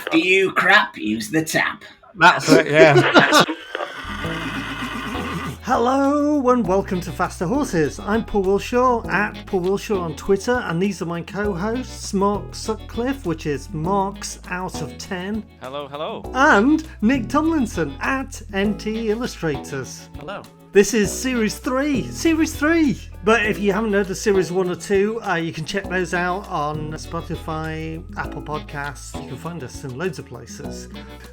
After you crap, use the tap. That's it, yeah. Hello and welcome to Faster Horses. I'm Paul Wilshaw at Paul Wilshaw on Twitter, and these are my co-hosts Mark Sutcliffe, which is Marks out of 10. Hello. And Nick Tomlinson at NT Illustrators. Hello. This is Series 3! But if you haven't heard of Series 1 or 2, you can check those out on Spotify, Apple Podcasts. You can find us in loads of places.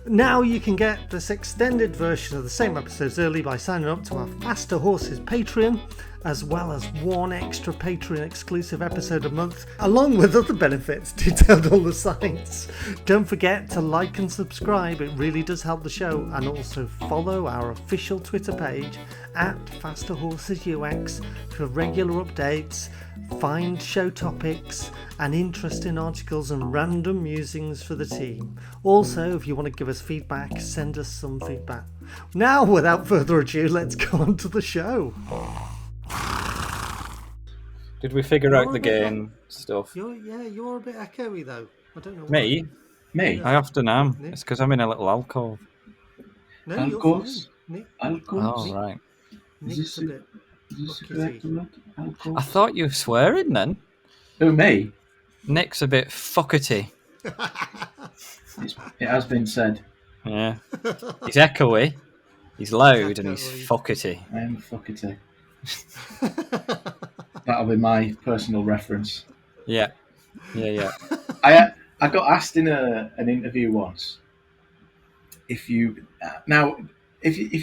Now you can get this extended version of the same episodes early by signing up to our Faster Horses Patreon, as well as one extra Patreon exclusive episode a month, along with other benefits detailed on the sites. Don't forget to like and subscribe, it really does help the show, and also follow our official Twitter page at Faster Horses UX for regular updates, find show topics, and interesting articles and random musings for the team. Also, if you want to give us feedback, send us some feedback. Now, without further ado, let's go on to the show. Did we figure out the game stuff? You're a bit echoey though. I don't know why. Me? I often am. Nick? It's because I'm in a little alcove. No, Alcoves? Nick. Alcoves? Oh, right. Nick's a bit buckety. I thought you were swearing then. Who, me? Nick's a bit fuckety. It has been said. Yeah. He's echoey, he's loud, and he's fuckety. I am fuckety. That'll be my personal reference. Yeah. I got asked in an interview once if you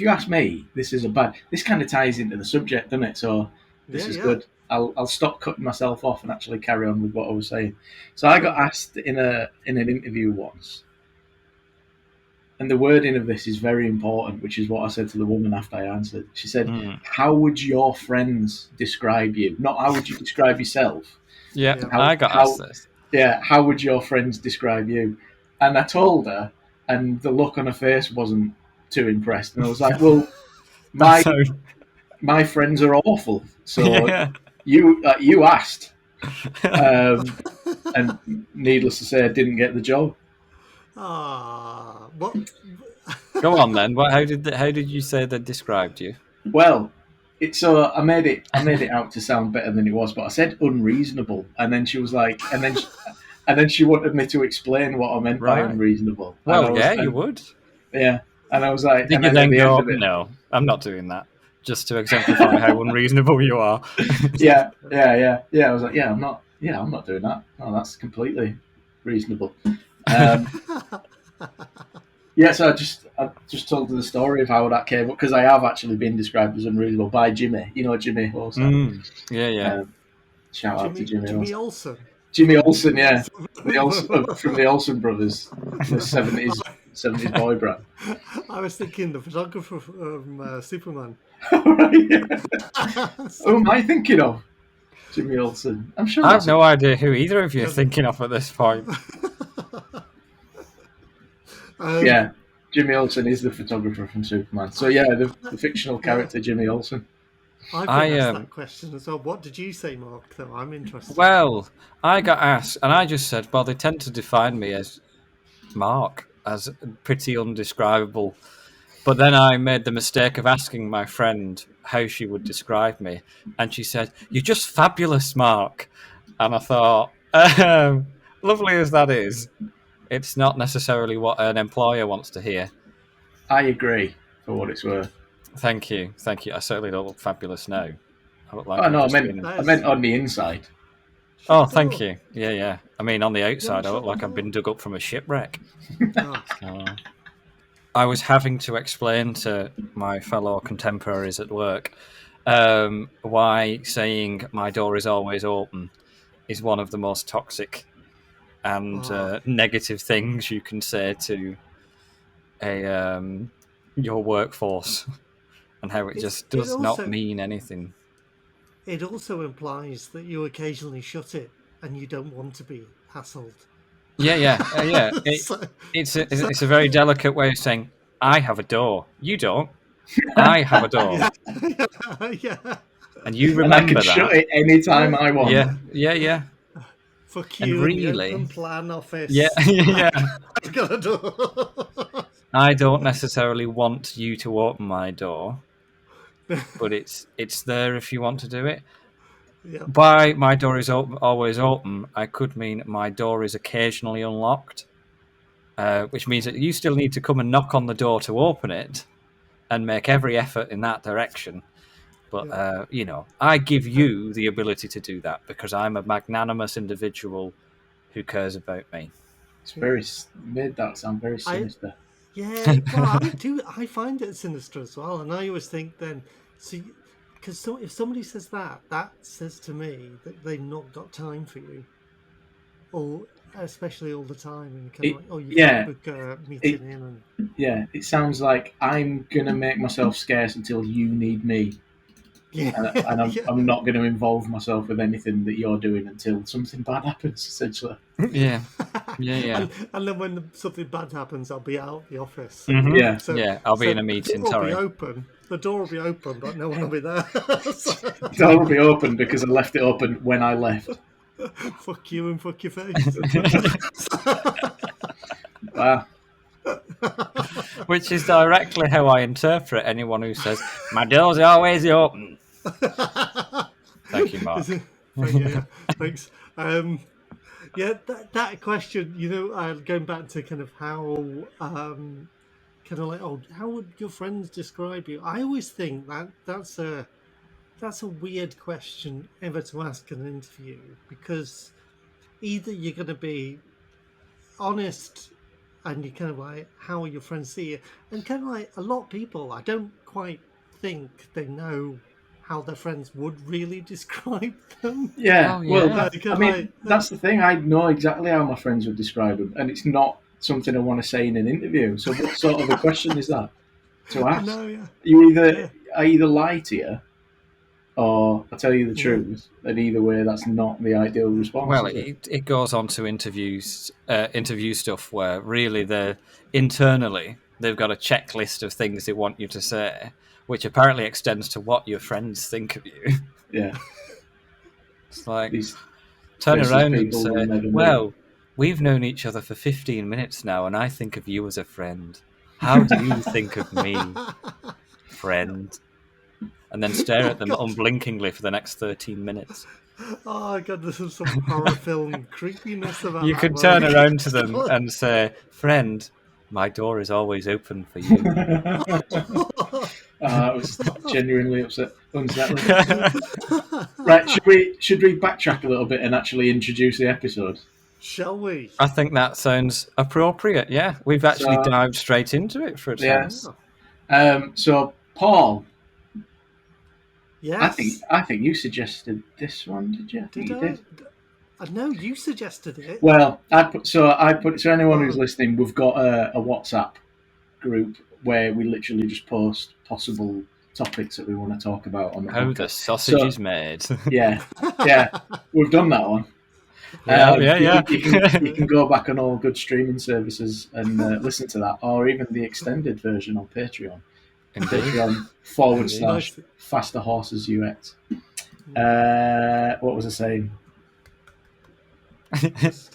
ask me, this kind of ties into the subject, doesn't it? So this is good. I'll stop cutting myself off and actually carry on with what I was saying. So I got asked in an interview once, and the wording of this is very important, which is what I said to the woman after I answered. She said, "How would your friends describe you? Not how would you describe yourself?" Yeah, I got asked this. Yeah, how would your friends describe you? And I told her, and the look on her face wasn't too impressed. And I was like, well, my friends are awful. So you asked. And needless to say, I didn't get the job. What? Go on then. How did you say they described you? Well, I made it out to sound better than it was, but I said unreasonable, and then she was like, and then she wanted me to explain what I meant by unreasonable. Well, you would. Yeah, and I was like, did you then go? No, I'm not doing that. Just to exemplify how unreasonable you are. Yeah. I was like, I'm not doing that. Oh, that's completely reasonable. So I just told her the story of how that came up, because I have actually been described as unreasonable by Jimmy. You know Jimmy Olsen. Shout out to Jimmy Olsen. Jimmy Olsen, yeah, from the Olsen brothers, the 70s boy band. I was thinking the photographer from Superman. Right, yeah. Who am I thinking of? Jimmy Olsen. I'm sure. I have no idea who either of you are thinking of at this point. Jimmy Olsen is the photographer from Superman. So the fictional character Jimmy Olsen. I've been asked that question as well. What did you say, Mark? Though I'm interested. Well, I got asked, and I just said, well, they tend to define me as Mark, as pretty undescribable. But then I made the mistake of asking my friend how she would describe me, and she said, "You're just fabulous, Mark." And I thought, lovely as that is, it's not necessarily what an employer wants to hear. I agree, for what it's worth. Thank you. I certainly don't look fabulous now. I look like I meant on the inside. Oh, thank you. Yeah. I mean, on the outside, I look like I've been dug up from a shipwreck. I was having to explain to my fellow contemporaries at work why saying my door is always open is one of the most toxic and negative things you can say to your workforce, and how it does not mean anything. It also implies that you occasionally shut it and you don't want to be hassled. Yeah. It's a very delicate way of saying, I have a door. You don't. I have a door. Yeah. And you remember and I can that. shut it anytime I want. Yeah. Fuck And you and the really, open plan office. yeah, yeah. I've got a door. I don't necessarily want you to open my door, but it's there if you want to do it. Yeah. By my door is open, always open, I could mean my door is occasionally unlocked, which means that you still need to come and knock on the door to open it and make every effort in that direction. But, I give you the ability to do that because I'm a magnanimous individual who cares about me. It's very made that sound very sinister. Yeah, well, I do. I find it sinister as well, and I always think then, because if somebody says that, that says to me that they've not got time for you, or especially all the time, and kind of like, oh, you yeah, can't book a meeting in, and Yeah, it sounds like I'm gonna make myself scarce until you need me, yeah, and yeah. I'm not going to involve myself with anything that you're doing until something bad happens. Essentially, Yeah. Yeah. and then when something bad happens, I'll be out of the office. Mhm. yeah, Yeah, I'll be in a the meeting, door will sorry. be open. The door will be open, but no one will be there. the door will be open because I left it open when I left. Fuck you and fuck your face. Wow. Which is directly how I interpret anyone who says, my door's always open. Thank you, Mark. Yeah, thanks. Yeah, that question, going back to kind of how, kind of like, oh, how would your friends describe you? I always think that's a weird question ever to ask in an interview, because either you're going to be honest and you're kind of like, how are your friends see you? And kind of like a lot of people, I don't quite think they know how their friends would really describe them. Yeah, Oh, yeah. well, Kind of like, that's the thing. I know exactly how my friends would describe them, and it's not something I want to say in an interview. So, what sort of a question is that to I ask? know, yeah. I either lie to you, or I tell you the Yeah. truth. And either way, that's not the ideal response. Well, is it? it goes on to interview stuff where really they're internally they've got a checklist of things they want you to say, which apparently extends to what your friends think of you. Yeah, It's like these turn faceless around and people will say, never know. "Well, we've known each other for 15 minutes now, and I think of you as a friend. How do you think of me, friend?" And then stare at them God. unblinkingly for the next 13 minutes. Oh god, this is some horror film creepiness about You that could one. turn around to them and say, "Friend, my door is always open for you." It was genuinely unsettling. Right, should we backtrack a little bit and actually introduce the episode? Shall we? I think that sounds appropriate. Yeah, we've actually dived straight into it for a chance. So Paul, Yes. I think you suggested this one, did you? I think you did. I know you suggested it. Well, I put so anyone who's listening, we've got a WhatsApp group where we literally just post possible topics that we want to talk about on the How podcast. the sausage is made. Yeah, we've done that one. Yeah. You can go back on all good streaming services and listen to that, or even the extended version on Patreon. Patreon / Faster Horses UX. What was I saying? Is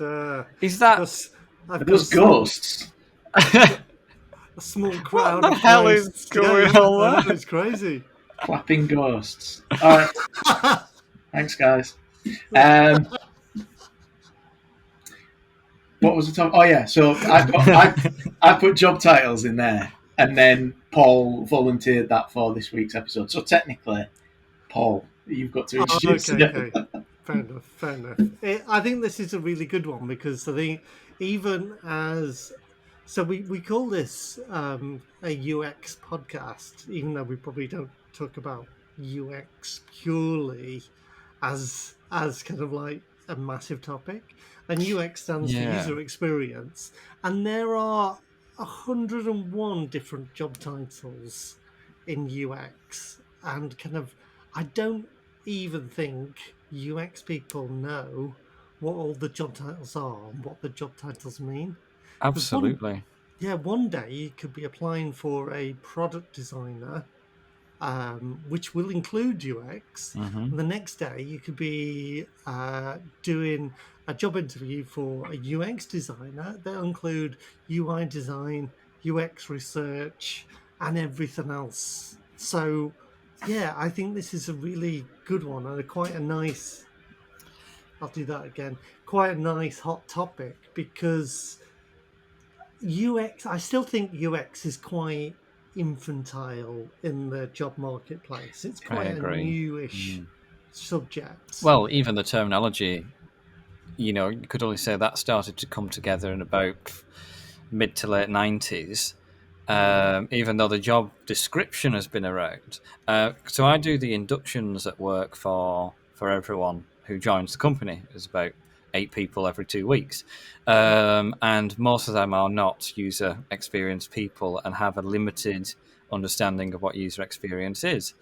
that those ghosts? A small crowd. What the hell is going on there? It's crazy. Clapping ghosts. All right. Thanks, guys. What was the top? Oh yeah, so I put job titles in there, and then Paul volunteered that for this week's episode. So technically, Paul, you've got to introduce it. Okay. Fair enough. I think this is a really good one because I think even as so we call this a UX podcast, even though we probably don't talk about UX purely as kind of like a massive topic. And UX stands for user experience, and there are 101 different job titles in UX, and kind of I don't even think UX people know what all the job titles are and what the job titles mean. Absolutely. One day you could be applying for a product designer, which will include UX. Mm-hmm. And the next day, you could be doing a job interview for a UX designer. They'll include UI design, UX research, and everything else. So, yeah, I think this is a really good one and quite a nice. I'll do that again. Quite a nice hot topic because UX, I still think UX is quite infantile in the job marketplace. It's I quite a agree. newish subject. Well, even the terminology, you could only say that started to come together in about mid to late 90s, even though the job description has been around. So I do the inductions at work for everyone who joins the company. There's about 8 people every 2 weeks. And most of them are not user experienced people and have a limited understanding of what user experience is.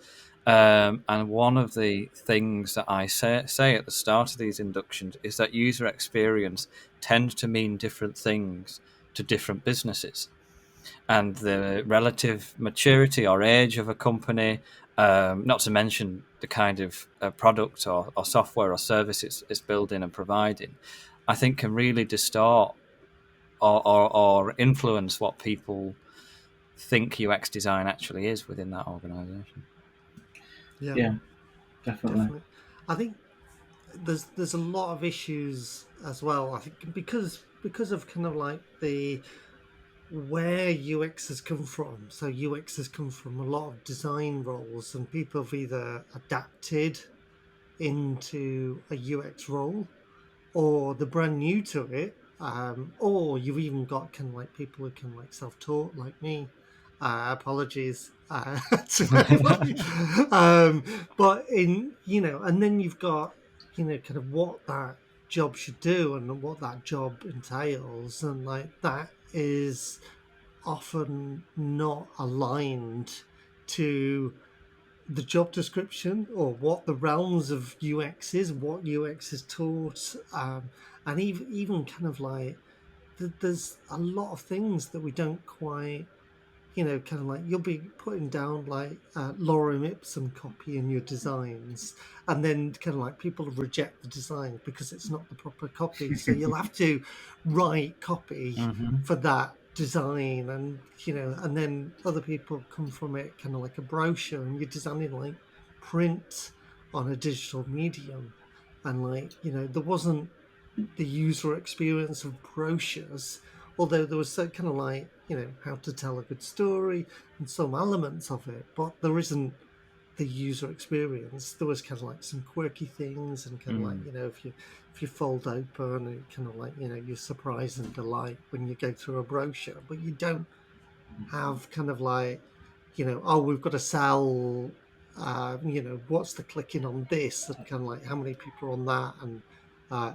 And one of the things that I say at the start of these inductions is that user experience tends to mean different things to different businesses. And the relative maturity or age of a company, not to mention the kind of product or software or service it's building and providing, I think can really distort or influence what people think UX design actually is within that organization. Yeah, Yeah, definitely. definitely. I think there's a lot of issues as well. I think because of kind of like the where UX has come from. So UX has come from a lot of design roles, and people have either adapted into a UX role or they're brand new to it, or you've even got kind of like people who can like self-taught like me. Apologies to everybody. But and then you've got kind of what that job should do and what that job entails, and like that is often not aligned to the job description or what the realms of UX is, what UX is taught, and even kind of like there's a lot of things that we don't quite, kind of like you'll be putting down like lorem ipsum copy in your designs, and then kind of like people reject the design because it's not the proper copy. So you'll have to write copy Mm-hmm. for that design, and and then other people come from it kind of like a brochure, and you're designing like print on a digital medium, and like there wasn't the user experience of brochures, although there was so kind of like how to tell a good story and some elements of it, but there isn't the user experience. There was kind of like some quirky things, and kind of like if you fold open, and kind of like you're surprised and delight when you go through a brochure, but you don't have kind of like oh, we've got to sell what's the clicking on this, and kind of like how many people are on that, and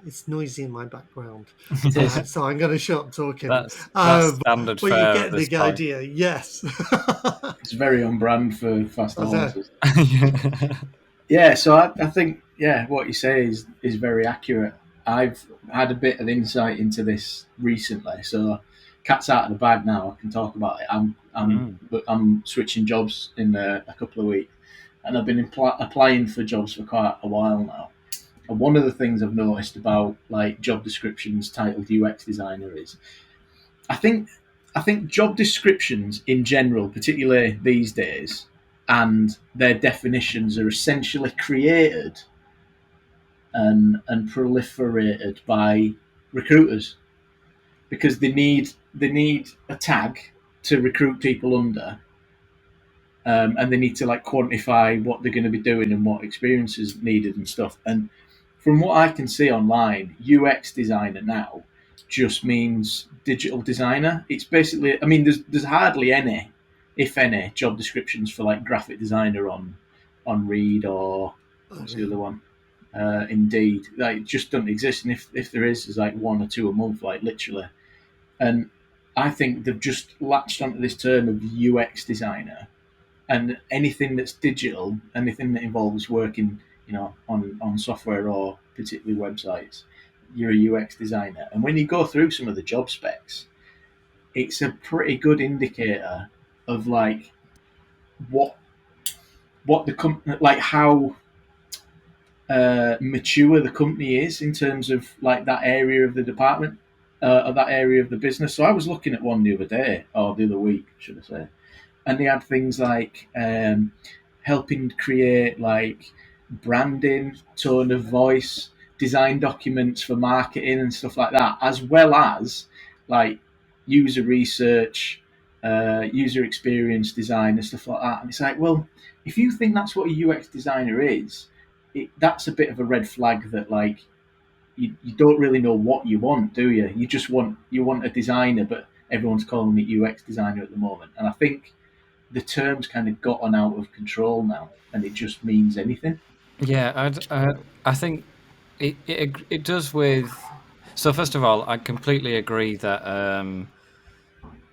it's noisy in my background, It is. so I'm going to shut up talking. That's standard But you fare get at this the point. idea, yes. It's very on brand for fast I know. horses. Yeah, so I think what you say is very accurate. I've had a bit of insight into this recently, so cat's out of the bag now. I can talk about it. But I'm switching jobs in a couple of weeks, and I've been applying for jobs for quite a while now. And one of the things I've noticed about like job descriptions titled UX designer is, I think I think job descriptions in general, particularly these days, and their definitions are essentially created and proliferated by recruiters because they need a tag to recruit people under, and they need to like quantify what they're going to be doing and what experience is needed and stuff. And from what I can see online, UX designer now just means digital designer. It's basically, I mean, there's hardly any, if any, job descriptions for like graphic designer on Reed or what's the other one? Indeed, like it just doesn't exist. And if there is, there's like one or two a month, like literally. And I think they've just latched onto this term of UX designer, and anything that's digital, anything that involves working, on software or particularly websites, you're a UX designer. And when you go through some of the job specs, it's a pretty good indicator of like what what the company, like how mature the company is in terms of like that area of the department, or that area of the business. So I was looking at one the other day, or the other week, should I say, and they had things like helping create like branding, tone of voice, design documents for marketing and stuff like that, as well as like user research, user experience design and stuff like that. And it's like, well, if you think that's what a UX designer is, that's a bit of a red flag that like you don't really know what you want, do you? You want a designer, but everyone's calling it UX designer at the moment. And I think the term's kind of gotten out of control now, and it just means anything. Yeah, I think it does with. So first of all, I completely agree that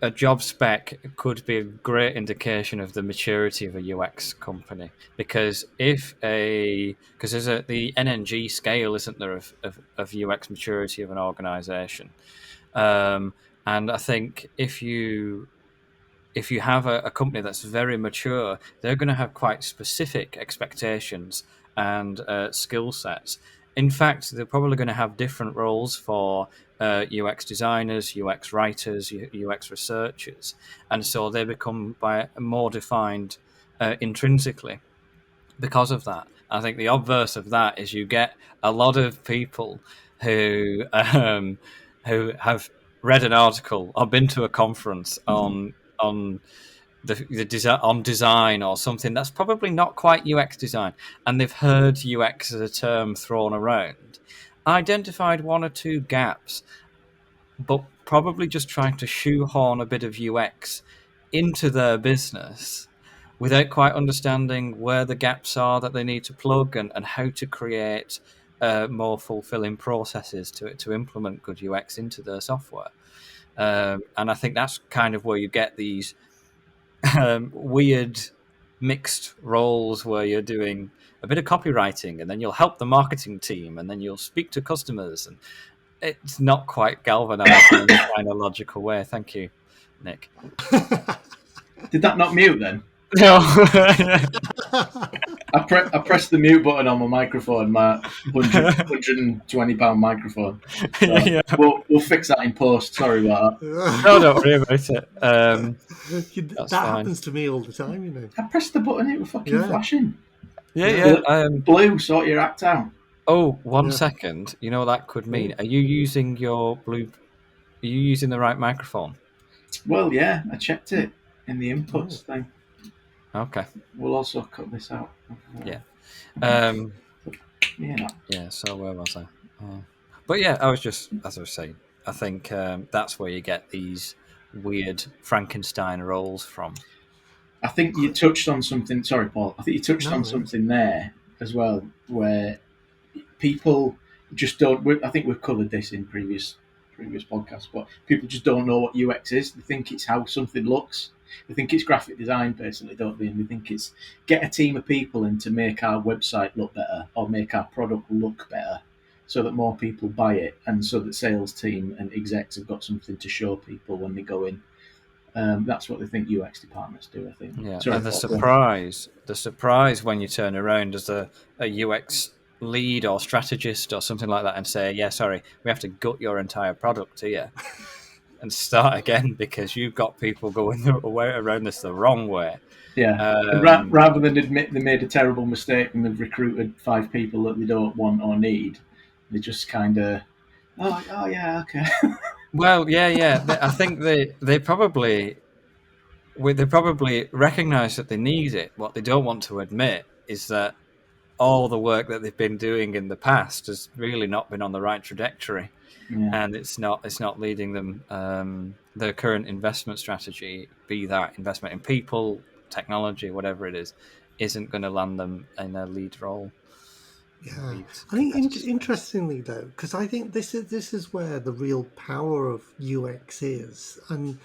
a job spec could be a great indication of the maturity of a UX company, because because there's the NNG scale, isn't there, of UX maturity of an organization, and I think if you have a company that's very mature, they're going to have quite specific expectations and skill sets. In fact, they're probably going to have different roles for UX designers, UX writers, UX researchers, and so they become more defined intrinsically because of that. I think the obverse of that is you get a lot of people who have read an article or been to a conference on the design on design or something that's probably not quite UX design, and they've heard UX as a term thrown around, identified one or two gaps, but probably just trying to shoehorn a bit of UX into their business without quite understanding where the gaps are that they need to plug, and how to create more fulfilling processes to implement good UX into their software. And I think that's kind of where you get these weird mixed roles where you're doing a bit of copywriting, and then you'll help the marketing team, and then you'll speak to customers, and it's not quite galvanized in any kind of logical way. Thank you, Nick. Did that not mute then? No. I pressed the mute button on my microphone, my £120 microphone. So Yeah. we'll fix that in post. Sorry about that. No, don't worry about it. That fine. happens to me all the time, you know. I pressed the button, it was fucking Yeah. flashing. Yeah. Blue, sort your act out. Oh, one Yeah. second. You know what that could mean? Are you using your blue? Are you using the right microphone? Well, yeah, I checked it in the inputs thing. Okay. We'll also cut this out. Yeah. Yeah. Yeah. So where was I? But yeah, I was just, as I was saying, I think that's where you get these weird Frankenstein roles from. I think you touched on something. Sorry, Paul. I think you touched on something there as well, where people just don't. I think we've covered this in previous podcasts, but people just don't know what UX is. They think it's how something looks. They think it's graphic design, basically, don't they? And they think it's get a team of people in to make our website look better or make our product look better, so that more people buy it, and so that sales team and execs have got something to show people when they go in. That's what they think UX departments do, I think. Yeah, Sorry, and the surprise when you turn around as a UX lead or strategist or something like that and say, yeah, sorry, we have to gut your entire product here and start again because you've got people going around this the wrong way. Yeah. Rather than admit they made a terrible mistake and they've recruited 5 people that they don't want or need, they just kind of, oh yeah, okay. Well, yeah. I think they probably recognise that they need it. What they don't want to admit is that all the work that they've been doing in the past has really not been on the right trajectory, and it's not leading them. Their current investment strategy, be that investment in people, technology, whatever it is, isn't going to land them in a lead role. Yeah, I think interestingly though, because I think this is where the real power of UX is, and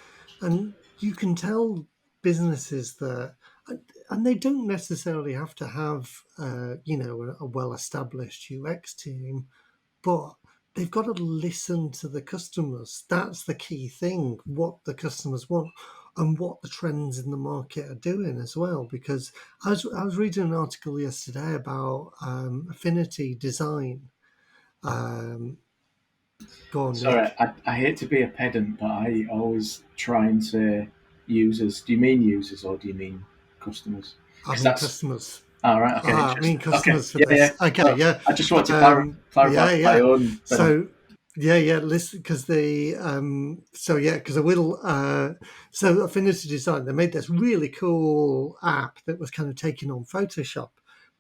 you can tell businesses that, and they don't necessarily have to have a well established UX team, but they've got to listen to the customers. That's the key thing, what the customers want. and what the trends in the market are doing as well. Because I was reading an article yesterday about affinity design. Go on, Sorry, Nick. I hate to be a pedant, but I always try and say users. Do you mean users or do you mean customers? I Because mean that's customers. all right. Okay, I mean interesting. Okay, customers for yeah, yeah. this. Okay, So yeah, I just want to clarify yeah, for my yeah. own benefit. So yeah. Listen, because because I will. So Affinity Design, they made this really cool app that was kind of taking on Photoshop.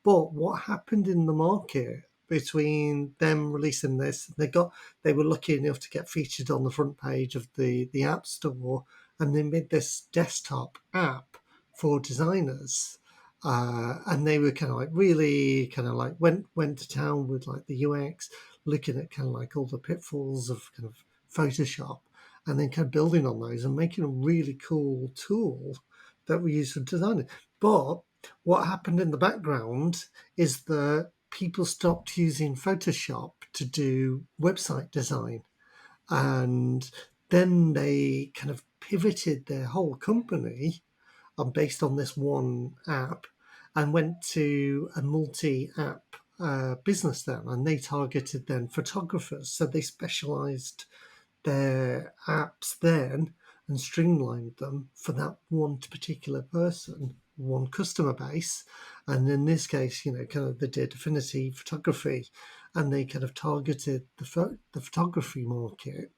But what happened in the market between them releasing this, they were lucky enough to get featured on the front page of the App Store, and they made this desktop app for designers. And they were kind of like really kind of like went to town with like the UX, looking at kind of like all the pitfalls of kind of Photoshop, and then kind of building on those and making a really cool tool that we use for designing. But what happened in the background is that people stopped using Photoshop to do website design, and then they kind of pivoted their whole company based on this one app, and went to a multi-app business then, and they targeted then photographers. So they specialized their apps then and streamlined them for that one particular person, one customer base. And in this case, kind of they did affinity photography, and they kind of targeted the photography market,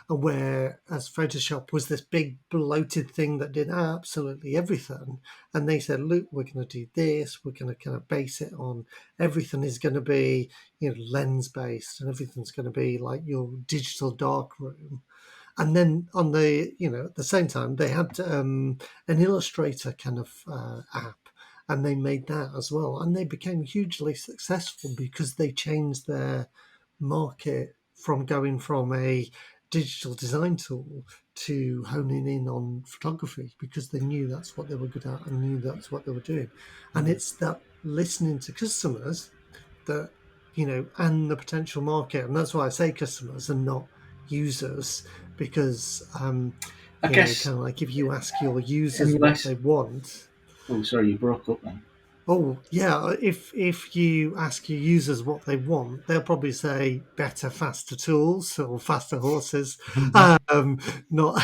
whereas Photoshop was this big bloated thing that did absolutely everything. And they said, look, we're going to do this, we're going to kind of base it on everything is going to be, lens based, and everything's going to be like your digital darkroom. And then on the, at the same time, they had an Illustrator kind of app, and they made that as well. And they became hugely successful because they changed their market from going from a digital design tool to honing in on photography, because they knew that's what they were good at and knew that's what they were doing. And it's that listening to customers that, and the potential market. And that's why I say customers and not users, because, I guess kind of like if you ask your users what unless. they want. Oh, sorry, you broke up then. Oh yeah, if you ask your users what they want, they'll probably say better, faster tools or faster horses. Um, not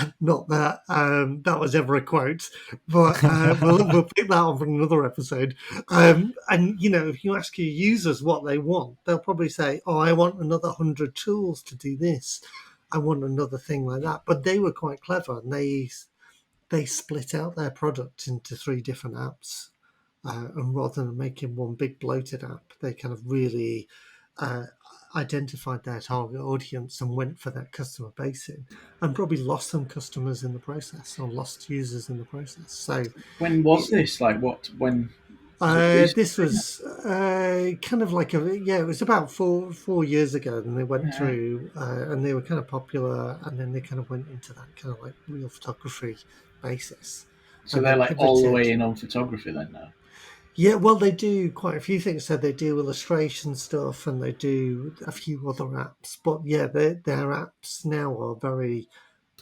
that that was ever a quote, but we'll pick that on for another episode. And if you ask your users what they want, they'll probably say, "Oh, I want another 100 tools to do this. I want another thing like that." But they were quite clever, and they split out their product into 3 different apps. And rather than making one big bloated app, they kind of really uh, identified their target audience and went for that customer basing, and probably lost some customers in the process or lost users in the process. So When was this? Like what? When was it this recently? was kind of like it was about 4 years ago, and they went Yeah. through and they were kind of popular, and then they kind of went into that kind of like real photography basis, So and they're then like all the pivoted. way in on photography then now. Yeah, well, they do quite a few things. So they do illustration stuff, and they do a few other apps. But yeah, their apps now are very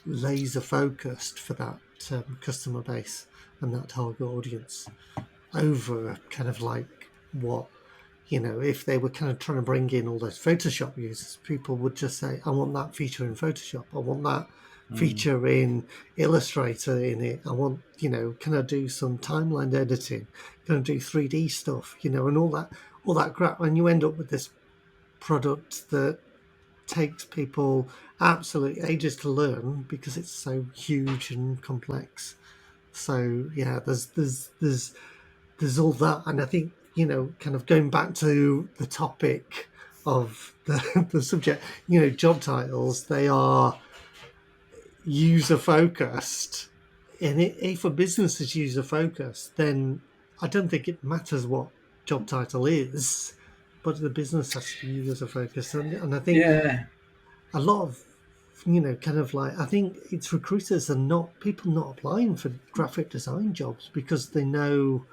laser focused for that customer base and that target audience, over kind of like what, if they were kind of trying to bring in all those Photoshop users, people would just say, I want that feature in Photoshop. I want that feature in Illustrator in it. I want, can I do some timeline editing? Can I do 3D stuff? And all that crap. And you end up with this product that takes people absolute ages to learn because it's so huge and complex. So yeah, there's all that, and I think kind of going back to the topic of the subject, job titles, they are user focused, and if a business is user focused, then I don't think it matters what job title is, but the business has to be user focused, and I think Yeah. a lot of kind of like, I think it's recruiters and not people not applying for graphic design jobs because they know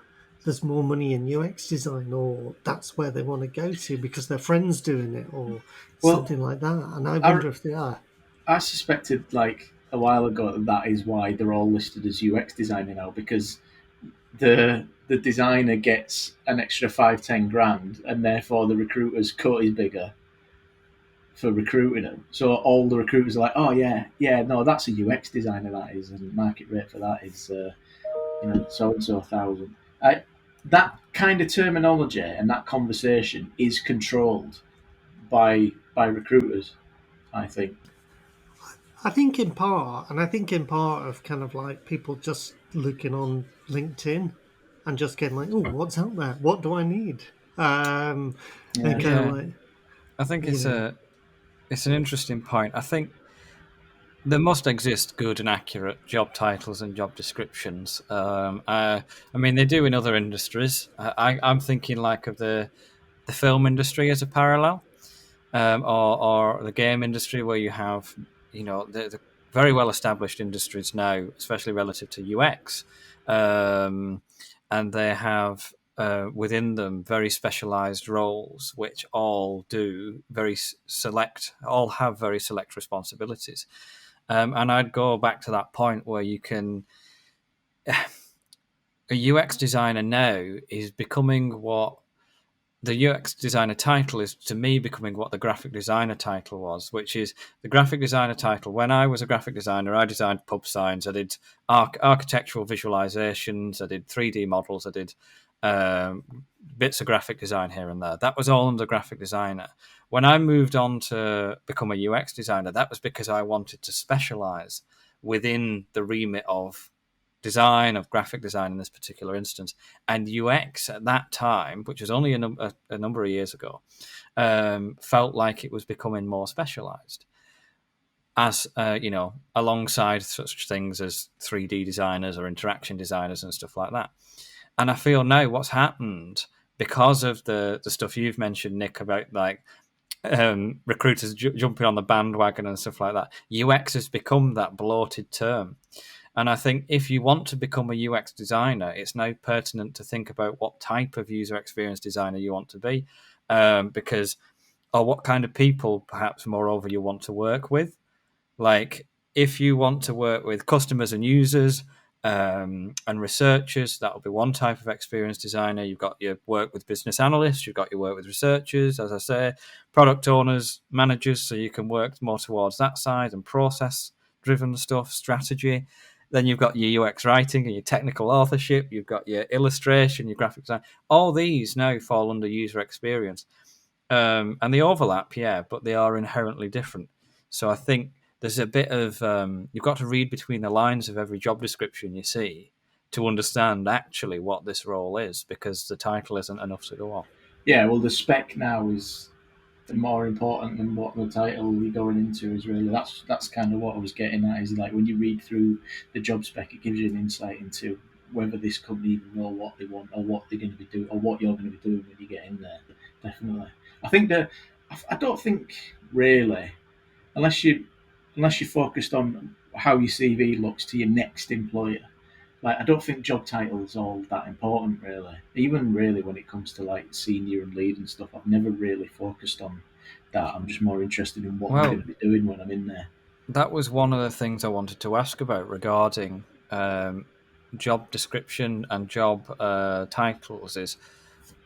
there's more money in UX design, or that's where they want to go to because their friends doing it, or Well, something like that. And I I, wonder if they are. I suspected like a while ago that that is why they're all listed as UX designer now, because the designer gets an extra 5-10 grand, and therefore the recruiter's cut is bigger for recruiting them. So all the recruiters are like, oh yeah, yeah, no, that's a UX designer that is, and market rate for that is so and so thousand. That kind of terminology and that conversation is controlled by recruiters, I think. I think in part, and I think in part of kind of like people just looking on LinkedIn and just getting like, oh, what's out there? What do I need? And Yeah, kind of Yeah, like, I think you know, it's an interesting point. I think there must exist good and accurate job titles and job descriptions. I mean, they do in other industries. I'm thinking like of the film industry as a parallel, or the game industry, where you have the very well established industries now, especially relative to UX, and they have within them very specialized roles, which all do very select, all have very select responsibilities. And I'd go back to that point where you can. A UX designer now is becoming what the UX designer title is, to me, becoming what the graphic designer title was, which is the graphic designer title. When I was a graphic designer, I designed pub signs, I did architectural visualizations, I did 3D models, I did bits of graphic design here and there. That was all under graphic designer. When I moved on to become a UX designer, that was because I wanted to specialize within the remit of design, of graphic design in this particular instance. And UX at that time, which was only a number of years ago, felt like it was becoming more specialized. As alongside such things as 3D designers or interaction designers and stuff like that. And I feel now what's happened, because of the stuff you've mentioned, Nick, about like recruiters jumping on the bandwagon and stuff like that, UX has become that bloated term. And I think if you want to become a UX designer, it's now pertinent to think about what type of user experience designer you want to be, because, or what kind of people, perhaps, moreover, you want to work with. Like, if you want to work with customers and users and researchers, that will be one type of experience designer. You've got your work with business analysts, you've got your work with researchers, as I say, product owners, managers, so you can work more towards that side, and process driven stuff, strategy. Then you've got your UX writing and your technical authorship, you've got your illustration, your graphic design. All these now fall under user experience. And they overlap, yeah, but they are inherently different. So I think there's a bit of you've got to read between the lines of every job description you see to understand actually what this role is, because the title isn't enough to go off. yeah. Well, the spec now is more important than what the title you're going into is really. That's kind of what I was getting at. Is like when you read through the job spec, it gives you an insight into whether this company even know what they want or what they're going to be doing or what you're going to be doing when you get in there. Definitely, I think that I don't think really unless you're focused on how your CV looks to your next employer. Like I don't think job titles all that important really. Even really when it comes to like senior and lead and stuff, I've never really focused on that. I'm just more interested in what I'm going Well, to be doing when I'm in there. that was one of the things I wanted to ask about regarding job description and job titles is,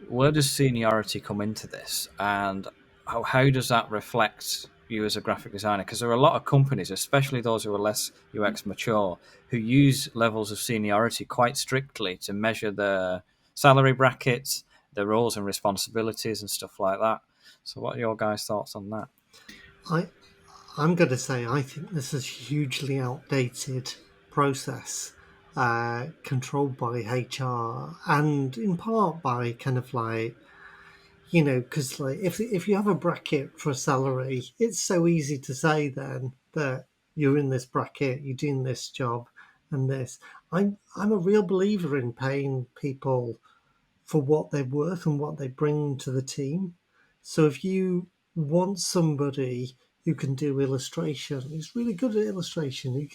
where does seniority come into this, and how does that reflect you as a graphic designer? Because there are a lot of companies, especially those who are less UX mature, who use levels of seniority quite strictly to measure their salary brackets, their roles and responsibilities, and stuff like that. So, what are your guys' thoughts on that? I I'm going to say I think this is a hugely outdated process, controlled by HR and in part by kind of like, because like if you have a bracket for a salary, it's so easy to say then that you're in this bracket, you're doing this job and this. I'm a real believer in paying people for what they're worth and what they bring to the team. So if you want somebody who can do illustration, who's really good at illustration,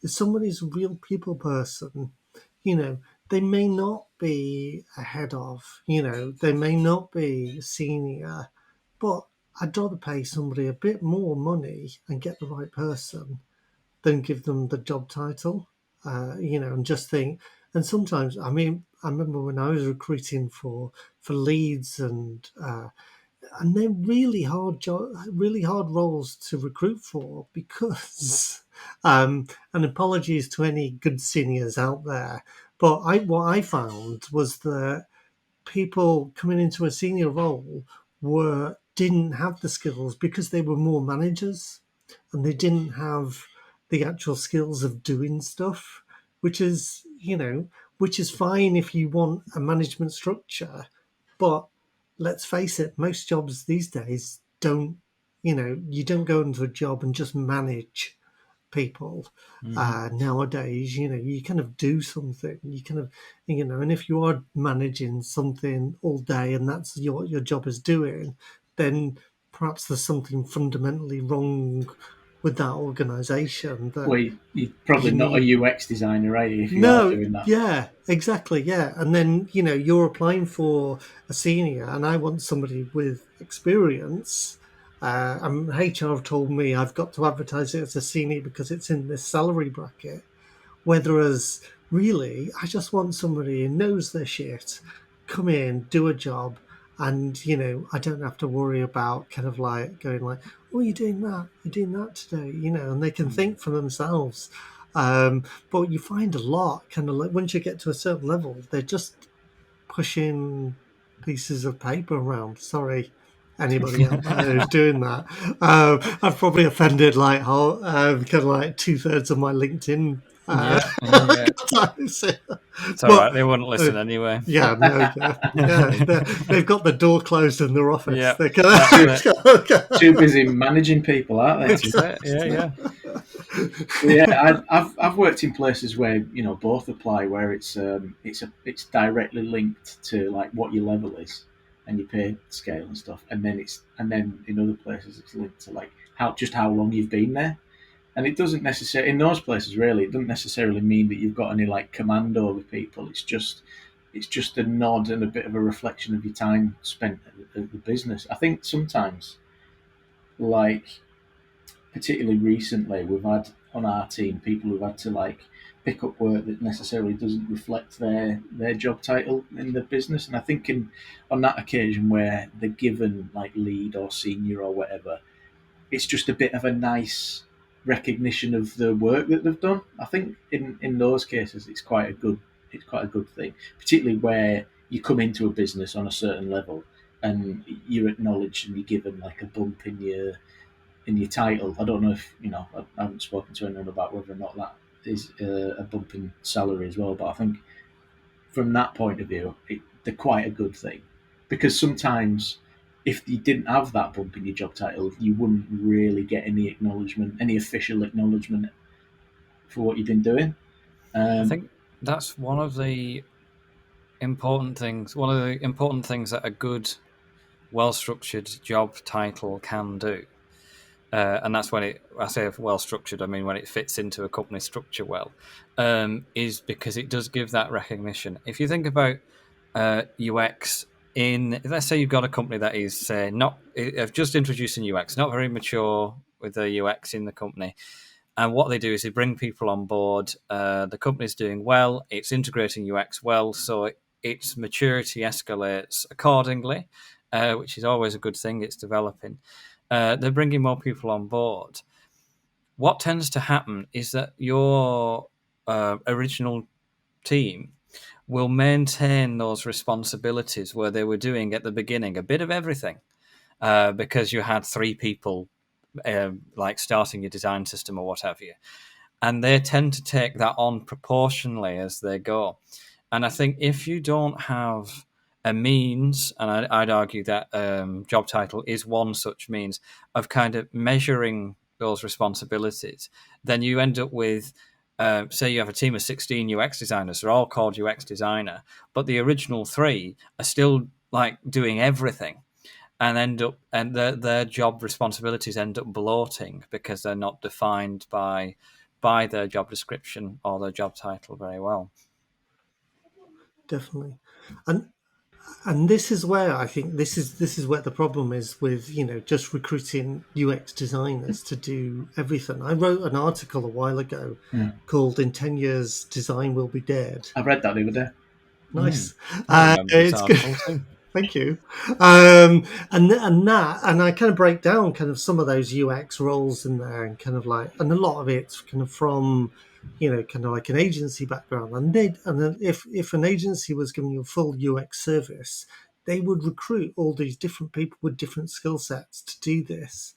if somebody's a real people person, you know, they may not be a head of, they may not be senior, but I'd rather pay somebody a bit more money and get the right person than give them the job title. And just think. And sometimes, I mean, I remember when I was recruiting for leads and they're really hard roles to recruit for because, and apologies to any good seniors out there, but what I found was that people coming into a senior role were didn't have the skills because they were more managers and they didn't have the actual skills of doing stuff, which is which is fine if you want a management structure, but let's face it, most jobs these days don't, you don't go into a job and just manage people. Nowadays, you kind of do something. You kind of, and if you are managing something all day and that's what your job is doing, then perhaps there's something fundamentally wrong with that organization that Well, you're probably you not a need. UX designer, are you, if you are No, doing that? yeah, exactly, yeah. And then, you're applying for a senior, and I want somebody with experience. HR have told me I've got to advertise it as a senior because it's in this salary bracket. Whereas, really, I just want somebody who knows their shit, come in, do a job, and I don't have to worry about kind of like going like, "Oh, you're doing that, you're doing that today," and they can think for themselves. But you find a lot kind of like once you get to a certain level, they're just pushing pieces of paper around. Sorry, anybody out there who's doing that. I've probably offended like whole, kind of like 2/3 of my LinkedIn Yeah, yeah, yeah. contacts. It's all right. But They wouldn't uh, listen anyway. yeah, no, yeah, they've got the door closed in their office. Yeah, They're that's Too, it. too busy managing people, aren't they? That's it. Yeah, yeah. Yeah, I've worked in places where both apply, where it's directly linked to like what your level is and your pay scale and stuff, and then in other places it's linked to like how long you've been there, and it doesn't necessarily in those places really it doesn't necessarily mean that you've got any like command over people. It's just a nod and a bit of a reflection of your time spent at the business. I think sometimes like particularly recently, we've had on our team people who've had to like pick up work that necessarily doesn't reflect their job title in the business. And I think on that occasion where they're given like lead or senior or whatever, it's just a bit of a nice recognition of the work that they've done. I think in those cases it's quite a good thing, particularly where you come into a business on a certain level and you're acknowledged and you're given like a bump in your title. I don't know if I haven't spoken to anyone about whether or not that is a bump in salary as well. But I think from that point of view, they're quite a good thing because sometimes if you didn't have that bump in your job title, you wouldn't really get any acknowledgement, any official acknowledgement for what you've been doing. I Um, think that's one of the important things. One of the important things that a good, well-structured job title can do. And that's when I say well structured, I mean when it fits into a company structure well, is because it does give that recognition. If you think about UX let's say you've got a company that is, say, not, have just introduced a UX, not very mature with the UX in the company. And what they do is they bring people on board. The company's doing well, it's integrating UX well, so its maturity escalates accordingly, which is always a good thing. It's developing. They're bringing more people on board. What tends to happen is that your original team will maintain those responsibilities where they were doing at the beginning a bit of everything, because you had three people like starting your design system or what have you. And they tend to take that on proportionally as they go. And I think if you don't have a means, and I'd argue that job title is one such means of kind of measuring those responsibilities, then you end up with, say, you have a team of 16 UX designers. They're all called UX designer, but the original three are still like doing everything, and their job responsibilities end up bloating because they're not defined by their job description or their job title very well. definitely. And And this is where I think this is where the problem is with just recruiting UX designers to do everything. I wrote an article a while ago Yeah. called "In 10 Years, Design Will Be Dead." I've read that the other day. Nice. I remember this It's good. article too. Thank you. And I kind of break down kind of some of those UX roles in there, and kind of like, and a lot of it's kind of from, kind of like an agency background. And then if an agency was giving you a full UX service, they would recruit all these different people with different skill sets to do this.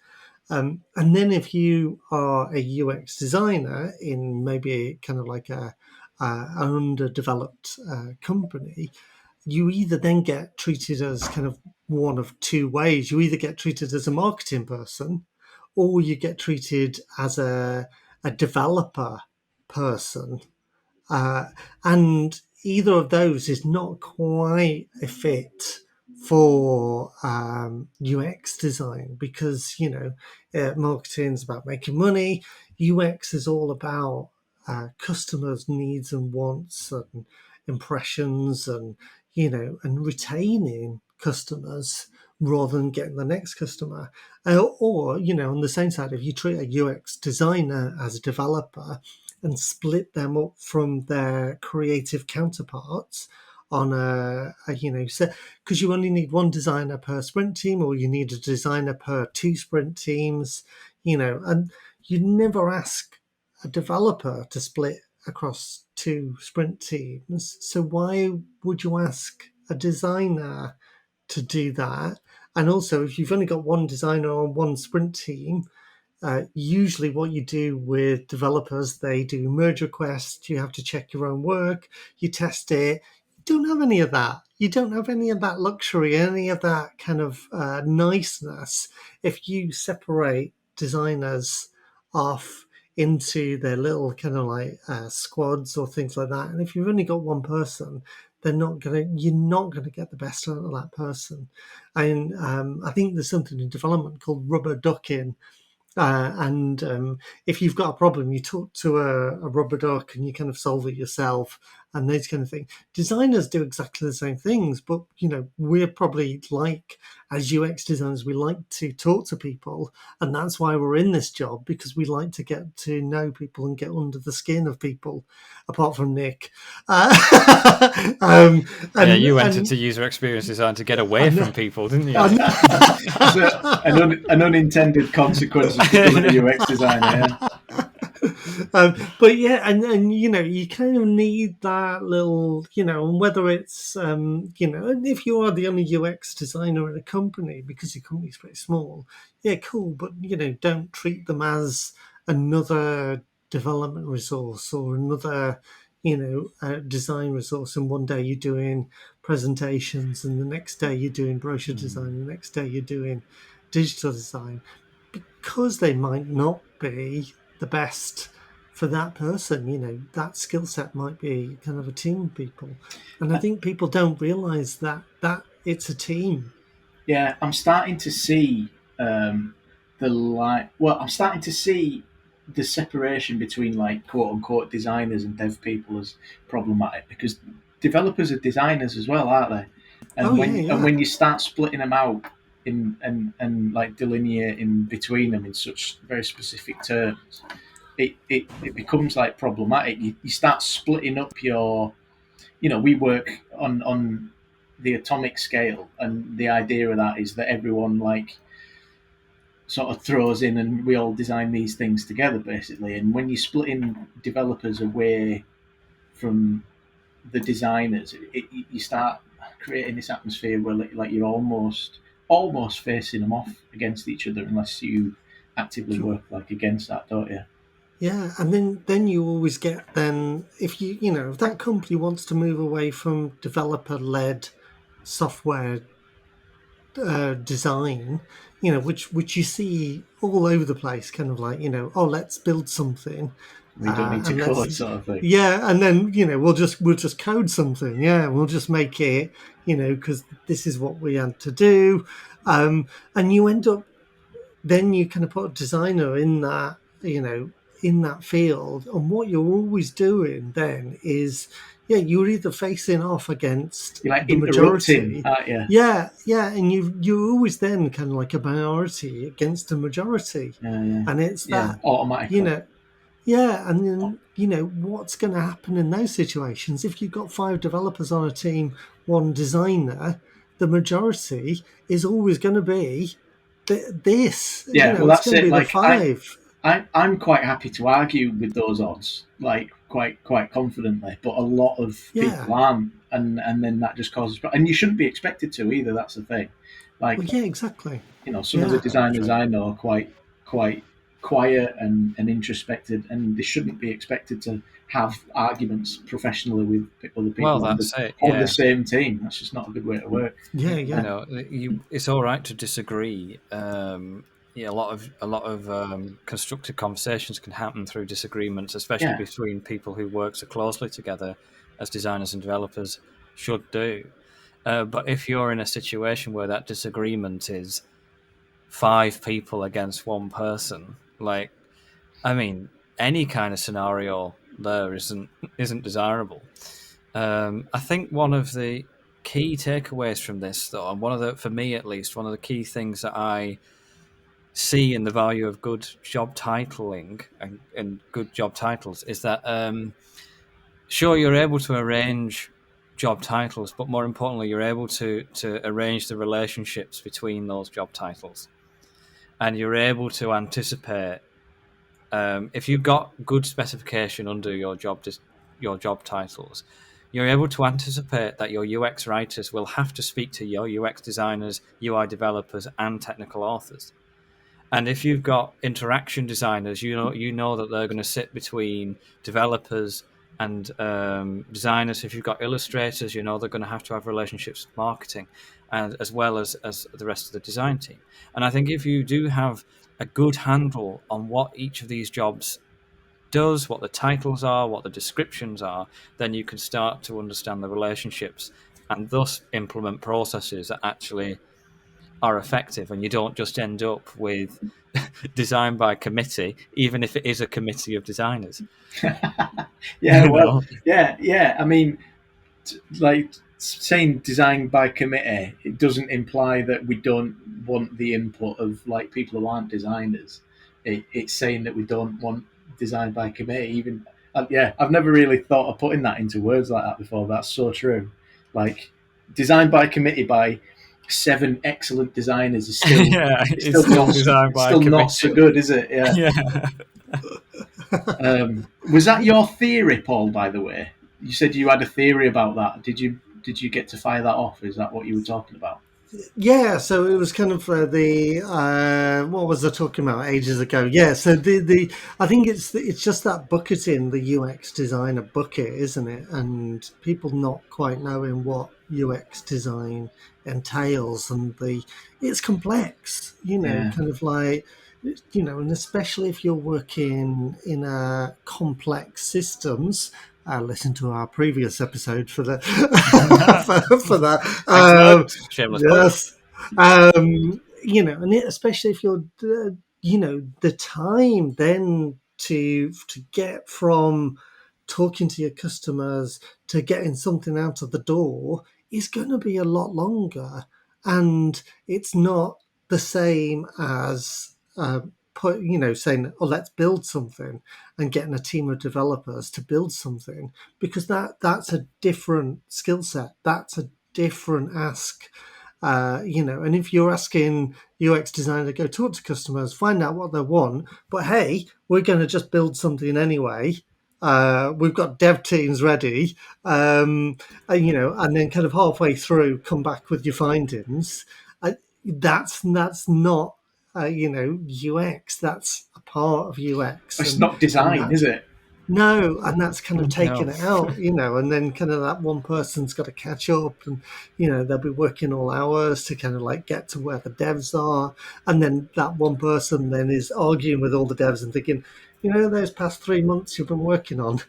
And then if you are a UX designer in maybe kind of like an underdeveloped company, you either then get treated as kind of one of two ways. You either get treated as a marketing person, or you get treated as a developer person. Uh, and either of those is not quite a fit for UX design, because marketing is about making money. UX is all about customers' needs and wants and impressions, and and retaining customers rather than getting the next customer. Or on the same side, if you treat a UX designer as a developer and split them up from their creative counterparts on because you only need one designer per sprint team, or you need a designer per two sprint teams, and you never ask a developer to split across two sprint teams. So why would you ask a designer to do that? And also, if you've only got one designer on one sprint team, usually what you do with developers, they do merge requests, you have to check your own work, you test it. You don't have any of that. You don't have any of that luxury, any of that kind of niceness if you separate designers off into their little kind of like squads or things like that. And if you've only got one person, you're not gonna get the best out of that person. And I think there's something in development called rubber ducking, and if you've got a problem, you talk to a rubber duck and you kind of solve it yourself, and those kind of things. Designers do exactly the same things, but we're probably like, as UX designers, we like to talk to people, and that's why we're in this job, because we like to get to know people and get under the skin of people. Apart from Nick, and, Yeah, you went and into user experience design to get away from people, didn't you? So, an unintended consequence of becoming a UX designer. Yeah. But yeah, and you kind of need that little, and whether it's and if you are the only UX designer in a company because your company's pretty small, yeah, cool, but don't treat them as another development resource or another design resource, and one day you're doing presentations and the next day you're doing brochure design and the next day you're doing digital design, because they might not be the best for that person. That skill set might be kind of a team of people, and I think people don't realize that it's a team. Yeah, I'm starting to see the like. Well, I'm starting to see the separation between like quote unquote designers and dev people as problematic, because developers are designers as well, aren't they? Oh And yeah, and yeah. when you start splitting them out in and like delineating between them in such very specific terms, it becomes like problematic. You start splitting up your, we work on the atomic scale, and the idea of that is that everyone like sort of throws in and we all design these things together basically. And when you're splitting developers away from the designers, you start creating this atmosphere where like you're almost facing them off against each other, unless you actively Sure. work like against that, don't you? Yeah, and then you always get, then if if that company wants to move away from developer led software design, which you see all over the place, kind of like, oh, let's build something, We don't need to and code, let's, sort of thing. yeah, and then we'll just code something, yeah, we'll just make it, because this is what we had to do, and you end up, then you kind of put a designer in that, in that field. And what you're always doing then is, you're either facing off against You're like the interrupting, majority. aren't you? Yeah, and you're always then kind of like a minority against a majority. Yeah. And it's that, automatically. and then, what's going to happen in those situations? If you've got 5 developers on a team, 1 designer, the majority is always going to be this. Yeah, well, it's that's going to it. be the Like, 5. I'm quite happy to argue with those odds, like quite confidently. But a lot of people aren't, and then that just causes. And you shouldn't be expected to either. That's the thing. Like, Well, yeah, exactly. Some of the designers I know are quite quiet and introspected, and they shouldn't be expected to have arguments professionally with other people on the same team. That's just not a good way to work. Yeah. It's all right to disagree. A lot of constructive conversations can happen through disagreements, especially between people who work so closely together as designers and developers should do. But if you're in a situation where that disagreement is 5 people against 1 person, any kind of scenario there isn't desirable. I think one of the key takeaways from this, though, and for me at least, one of the key things that I see in the value of good job titling and good job titles is that, sure, you're able to arrange job titles, but more importantly, you're able to arrange the relationships between those job titles, and you're able to anticipate. If you've got good specification under your job titles, you're able to anticipate that your UX writers will have to speak to your UX designers, UI developers, and technical authors. And if you've got interaction designers, you know that they're going to sit between developers and designers. If you've got illustrators, they're going to have relationships with marketing, and as well as the rest of the design team. And I think if you do have a good handle on what each of these jobs does, what the titles are, what the descriptions are, then you can start to understand the relationships and thus implement processes that actually are effective, and you don't just end up with design by committee, even if it is a committee of designers. Yeah. I mean, like saying design by committee, it doesn't imply that we don't want the input of like people who aren't designers. It's saying that we don't want design by committee. Even I've never really thought of putting that into words like that before. That's so true. Like design by committee by 7 excellent designers is still still not so good, is it? Yeah. Was that your theory, Paul? By the way, you said you had a theory about that. Did you get to fire that off? Is that what you were talking about? Yeah, so it was kind of what was I talking about ages ago? Yeah, so I think it's just that bucketing the UX designer bucket, isn't it? And people not quite knowing what UX design entails, and it's complex, kind of like, and especially if you're working in a complex systems. Listen to our previous episode for that. for that. Shameless. Yes. And especially if you're, the time then to get from talking to your customers to getting something out of the door is going to be a lot longer, and it's not the same as saying, oh, let's build something, and getting a team of developers to build something, because that's a different skill set, that's a different ask. And if you're asking UX designer to go talk to customers, find out what they want, but hey, we're going to just build something anyway. We've got dev teams ready, and then kind of halfway through, come back with your findings. That's not, UX. That's a part of UX. It's not design, is it? No, and that's kind of taking it out, and then kind of that one person's got to catch up, and they'll be working all hours to kind of like get to where the devs are, and then that one person then is arguing with all the devs and thinking, those past 3 months you've been working on,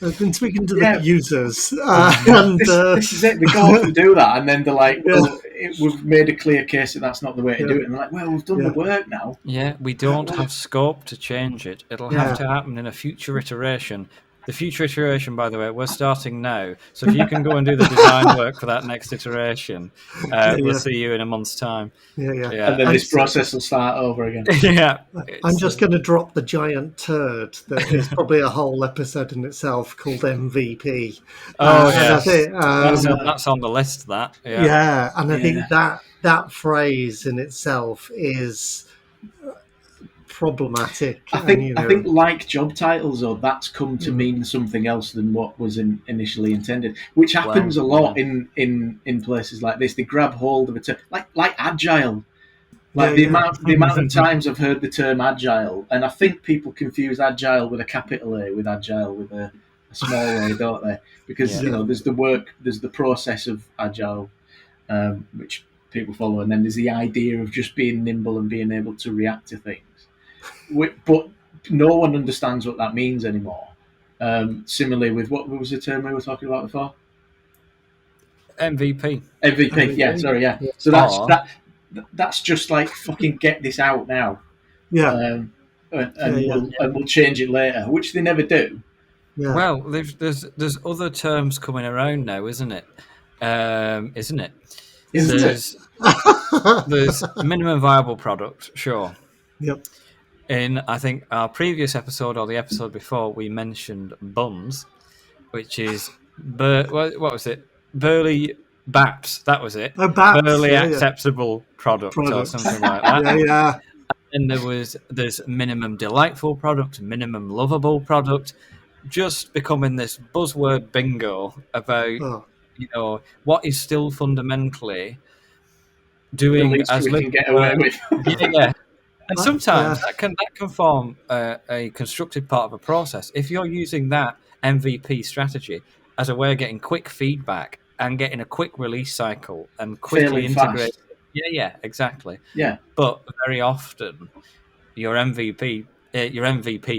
I've been speaking to the users, this is it. They go off and do that, and then they're like, well, we've made a clear case that that's not the way to do it. And they're like, well, we've done the work now. Yeah, we don't have scope to change it. It'll have to happen in a future iteration. The future iteration, by the way, we're starting now. So if you can go and do the design work for that next iteration, we'll see you in a month's time. Yeah. And then this process will start over again. Yeah. I'm just going to drop the giant turd that is probably a whole episode in itself called MVP. Oh, yes. That's on the list, that. Yeah, and I think that phrase in itself is problematic. I think like job titles, though, that's come to mean something else than what was initially intended, which happens a lot in places like this. They grab hold of a term like agile. The amount of times I've heard the term agile, and I think people confuse agile with a capital A with agile with a small a, don't they? Because there's the process of agile, which people follow, and then there's the idea of just being nimble and being able to react to things. But no one understands what that means anymore. Similarly with what was the term we were talking about before? MVP. MVP. So that's just like fucking get this out now. And we'll change it later, which they never do. Yeah. Well, there's other terms coming around now, isn't it? There's minimum viable product, sure. Yep. In, I think, our previous episode or the episode before, we mentioned buns, which is, what was it? Burley BAPS, that was it. Oh, BAPS, Burley acceptable product or something like that. Yeah. And there's minimum delightful product, minimum lovable product, just becoming this buzzword bingo about, what is still fundamentally doing as little get away with. Yeah. And sometimes that can form a constructed part of a process. If you're using that MVP strategy as a way of getting quick feedback and getting a quick release cycle and quickly integrate. Yeah, exactly. Yeah. But very often your MVP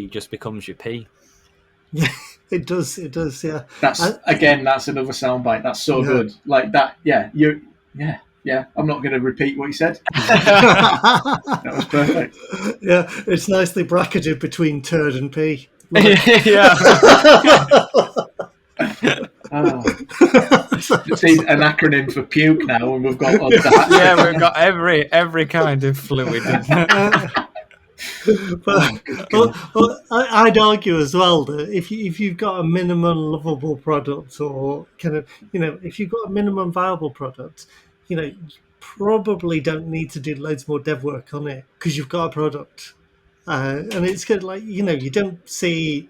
just becomes your P. Yeah, it does, yeah. That's another soundbite. That's so good. Like that, Yeah, I'm not going to repeat what you said. That was perfect. Yeah, it's nicely bracketed between turd and pee. Yeah. It's an acronym for puke now, and we've got that. Yeah, we've got every kind of fluid. But I'd argue as well that if you've got a minimum lovable product, or kind of if you've got a minimum viable product, you probably don't need to do loads more dev work on it because you've got a product. And it's good, like, you don't see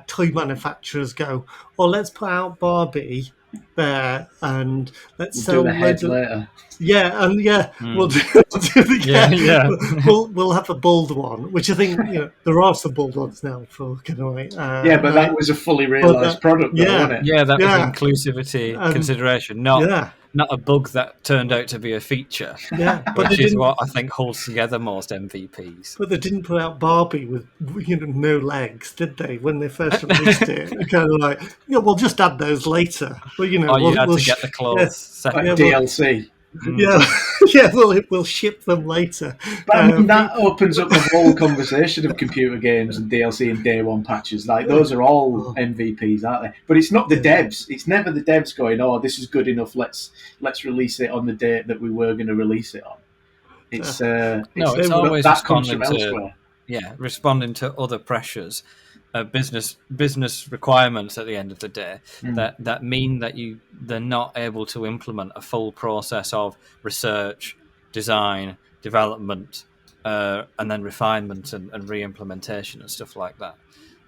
toy manufacturers go, let's put out Barbie there and let's sell do the heads later. Yeah, and we'll do we'll have a bold one, which I think there are some bold ones now for kind of like. But that was a fully realised product, though, wasn't it? Yeah, that was inclusivity consideration, not a bug that turned out to be a feature. Yeah, which is what I think holds together most MVPs. But they didn't put out Barbie with no legs, did they? When they first released it, kind of like we'll just add those later. But you had to get the clothes set. Like DLC. We'll ship them later. But that opens up the whole conversation of computer games and DLC and day one patches. Like those are all MVPs, aren't they? But it's not the devs. It's never the devs going, this is good enough. Let's release it on the date that we were going to release it on. It's always that comes from elsewhere. Responding to other pressures. Business requirements at the end of the day that mean that they're not able to implement a full process of research, design, development, and then refinement and re-implementation and stuff like that.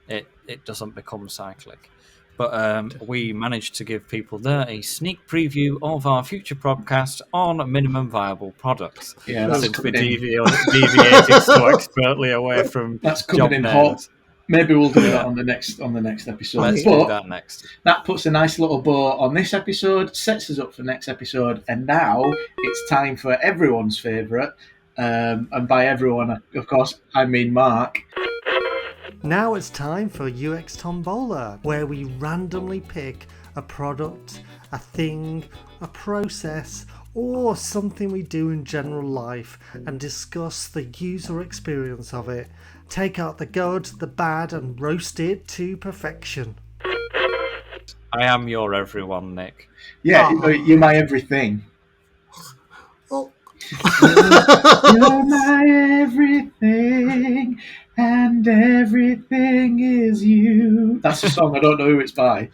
It doesn't become cyclic. But we managed to give people there a sneak preview of our future podcast on minimum viable products. Yeah, since we deviated so expertly away from that's coming in hot. Maybe we'll do that on the next episode. Let's do that next. That puts a nice little bow on this episode, sets us up for next episode, and now it's time for everyone's favourite, and by everyone, of course, I mean Mark. Now it's time for UX Tombola, where we randomly pick a product, a thing, a process, or something we do in general life and discuss the user experience of it. Take out the good, the bad, and roast it to perfection. I am your everyone, Nick. Yeah, Aw. you're my everything. Oh. You're my everything, and everything is you. That's a song. I don't know who it's by.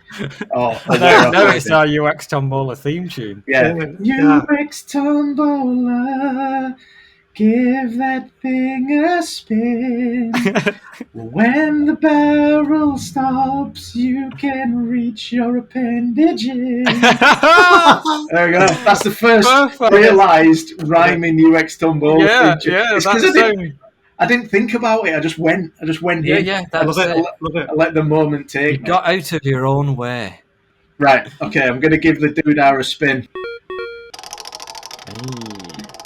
Or where I've No, heard it's it. our UX Tombola theme tune. Yeah. Yeah. UX Tombola, give that thing a spin. When the barrel stops, you can reach your appendages. There we go. That's the first Perfect. realised rhyming UX Tombola Yeah, feature. yeah, It's 'cause that's I didn't think about it. I just went yeah, in. yeah, I love that's it. it. Love it. I let the moment You take me. got out of your own way. Right. Okay. I'm going to give the doodah a spin.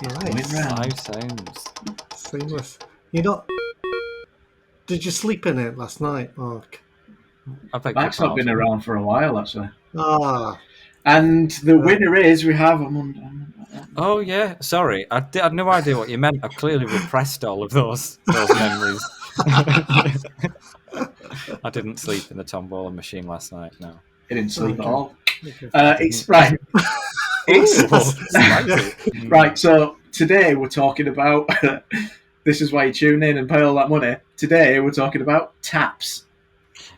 Hey, Nice. round. live sounds. Seamless. You not? Did you sleep in it last night, Mark? I beg Mike's your not been pardon. around for a while, actually. Ah. And the winner is we have. Oh yeah, sorry, I had no idea what you meant. I've clearly repressed all of those memories. I didn't sleep in the Tombola machine last night. No, He didn't sleep at Okay. all. Okay. It's right. It's Spicy. right. So today we're talking about. This is why you tune in and pay all that money. Today we're talking about taps.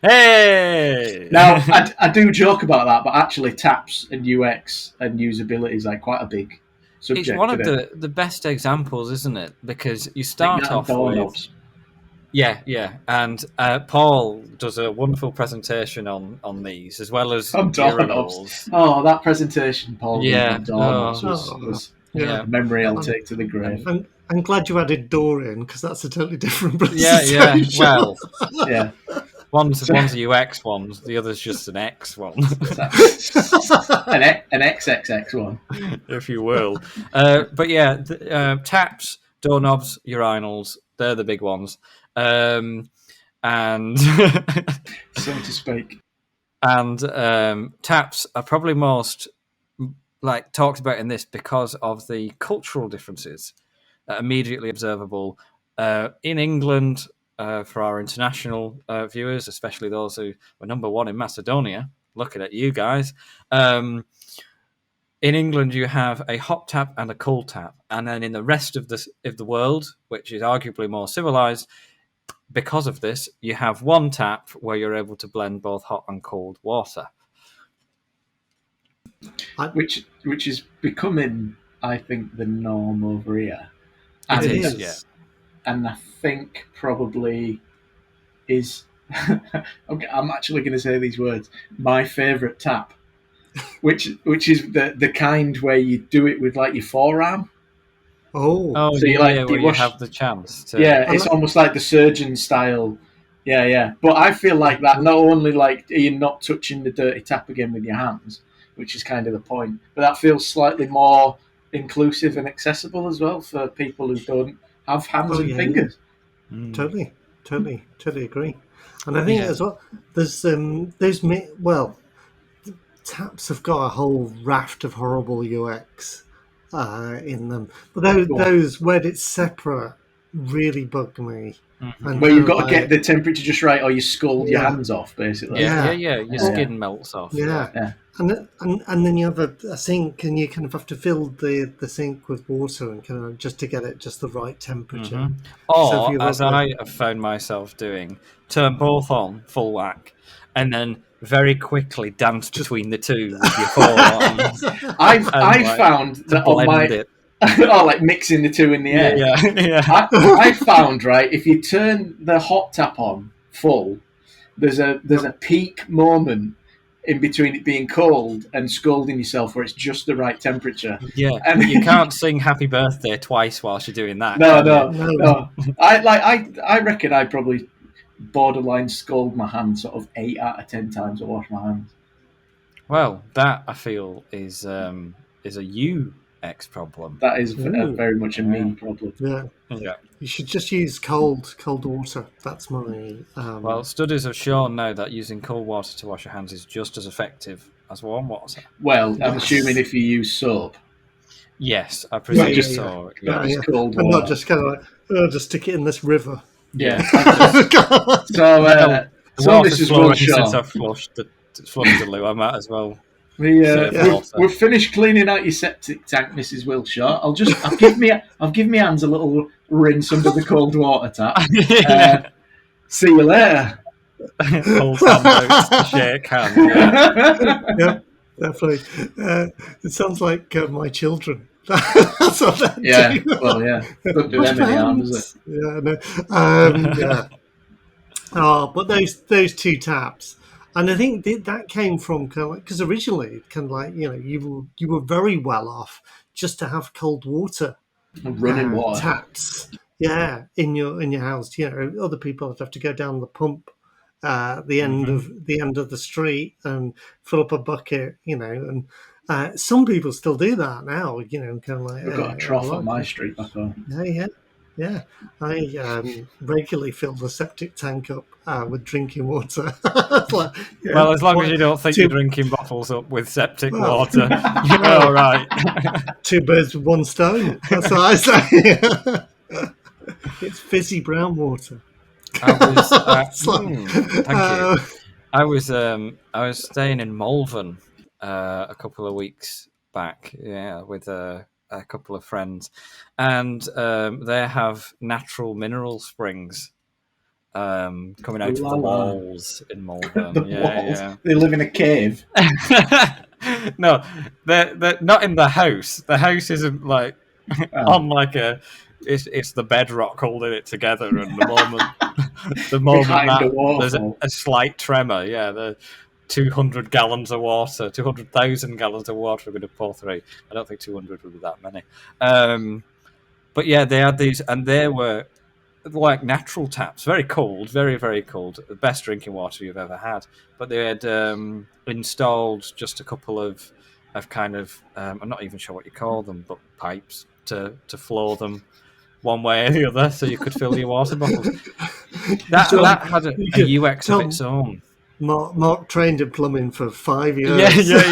Hey! Now I do joke about that, but actually taps and UX and usability is like quite a big subject. It's one of today. the best examples, isn't it? Because you Like start that off and with doorknobs. yeah, and Paul does a wonderful presentation on these as well as On doorknobs. urinals. Oh, that presentation, Paul, Yeah. on doorknobs Oh. was Yeah. a memory I'll take to the grave. I'm glad you added door in because that's a totally different Yeah, presentation. yeah. Well, Yeah. one's a UX one, the other's just an X one, an XXX one. if you will. But yeah, taps, doorknobs, urinals, they're the big ones. And So to speak. and taps are probably most like talked about in this because of the cultural differences immediately observable in England. For our international viewers, especially those who were number one in Macedonia, looking at you guys. In England, you have a hot tap and a cold tap, and then in the rest of the world, which is arguably more civilized, because of this, you have one tap where you're able to blend both hot and cold water. Which is becoming, I think, the norm over here. It And, is, yeah. And I think probably is. I'm actually going to say these words. My favourite tap, which is the kind where you do it with like your forearm. Oh. Oh, So you yeah, like yeah, you where you wash- have the chance to. Yeah, it's almost like the surgeon style. Yeah, yeah. But I feel like that not only like are you not touching the dirty tap again with your hands, which is kind of the point, but that feels slightly more inclusive and accessible as well for people who don't have hands and fingers. Mm. Totally agree. And I think as well, there's taps have got a whole raft of horrible UX in them, but those where it's separate really bug me. Mhm. Where you've got to get the temperature just right, or you scald your Yeah. hands off, basically. Yeah, Yeah. your skin melts off. Yeah. And then you have a sink, and you kind of have to fill the sink with water and kind of just to get it just the right temperature. Mhm. So if Or, you as rub I have found myself doing, turn both on full whack, and then very quickly dance between the two with your forearms. I've found that on my it. oh, like mixing the two in the air. Yeah. I found right if you turn the hot tap on full, there's a peak moment in between it being cold and scalding yourself where it's just the right temperature. Yeah, And but you can't sing "Happy Birthday" twice whilst you're doing that. No. No. I reckon I probably borderline scald my hand sort of 8 out of 10 times I wash my hands. Well, that I feel is a UX problem. That is very much a me problem. Yeah. You should just use cold water. That's my. Well, studies have shown now that using cold water to wash your hands is just as effective as warm water. Well, I'm assuming if you use soap. Yes, I Yeah, presume yeah, so. yeah, Not Yeah. just cold and not water. just kind of like, just stick it in this river. Yeah. So, Well, the so this water's is Will flowing since Shaw. I've flushed the loo. I might as well We, save water. we've finished cleaning out your septic tank, Mrs. Wilshaw. I'll give me hands a little rinse under the cold water tap. Yeah. See you later. Hold hands out to shake hands. Yeah. Yeah, definitely. It sounds like my children. That's what they Yeah. do. Well, yeah. Don't do Wash them my any harm, does it? hands. Yeah, no. Yeah. Oh, but those two taps, and I think that came from kind of like, because originally, kind of like, you were very well off just to have cold water Running water. taps, yeah, in your house. Other people would have to go down the pump the end of the street and fill up a bucket, and some people still do that now. Kind of like We've got a a trough lot on of my countries. street back home. Yeah. I regularly fill the septic tank up with drinking water. It's like, Well, as long as what- you don't think two- you're drinking bottles up with septic Well, water, you're all right. two birds with one stone. That's what I say. It's fizzy brown water. I was. It's like, Thank you. I was staying in Malvern a couple of weeks back, yeah, with a couple of friends, and they have natural mineral springs coming out of La the la. walls in Malvern. The yeah, walls. They live in a cave. yeah. No, they're not in the house. The house isn't like on like a. It's the bedrock holding it together, and the moment Behind that a waterfall. there's a slight tremor, yeah, the 200 gallons of water, 200,000 gallons of water are going to pour through. I don't think 200 would be that many. But yeah, they had these, and they were like natural taps, very cold, very, very cold. The best drinking water you've ever had. But they had installed just a couple of kind of, I'm not even sure what you call them, but pipes to flow them one way or the other, so you could fill your water bottles. That had a UX of its own. Mark trained in plumbing for 5 years. Yeah.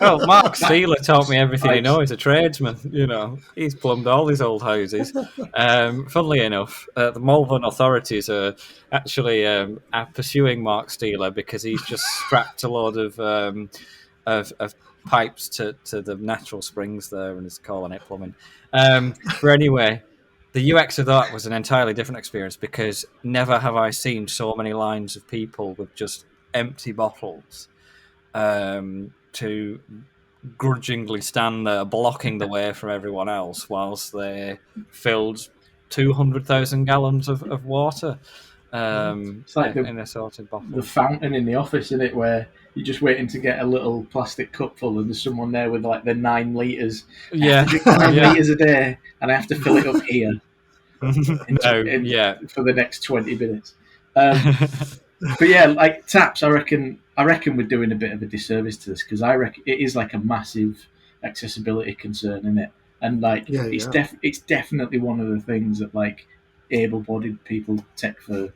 Well, Mark Steeler taught me everything he knows. He's a tradesman, He's plumbed all these old houses. Funnily enough, the Malvern authorities are actually are pursuing Mark Steeler because he's just strapped a load of pipes to the natural springs there and is calling it plumbing. But anyway, the UX of that was an entirely different experience because never have I seen so many lines of people with just empty bottles to grudgingly stand there blocking the way from everyone else whilst they filled 200,000 gallons of water It's like in assorted bottles. the fountain in the office, isn't it, where you're just waiting to get a little plastic cup full and there's someone there with like the 9 litres. Yeah. 9 litres a day and I have to fill it up here for the next 20 minutes. But yeah, like taps, I reckon we're doing a bit of a disservice to this because I reckon it is like a massive accessibility concern, isn't it? And like it's definitely one of the things that like able-bodied people take for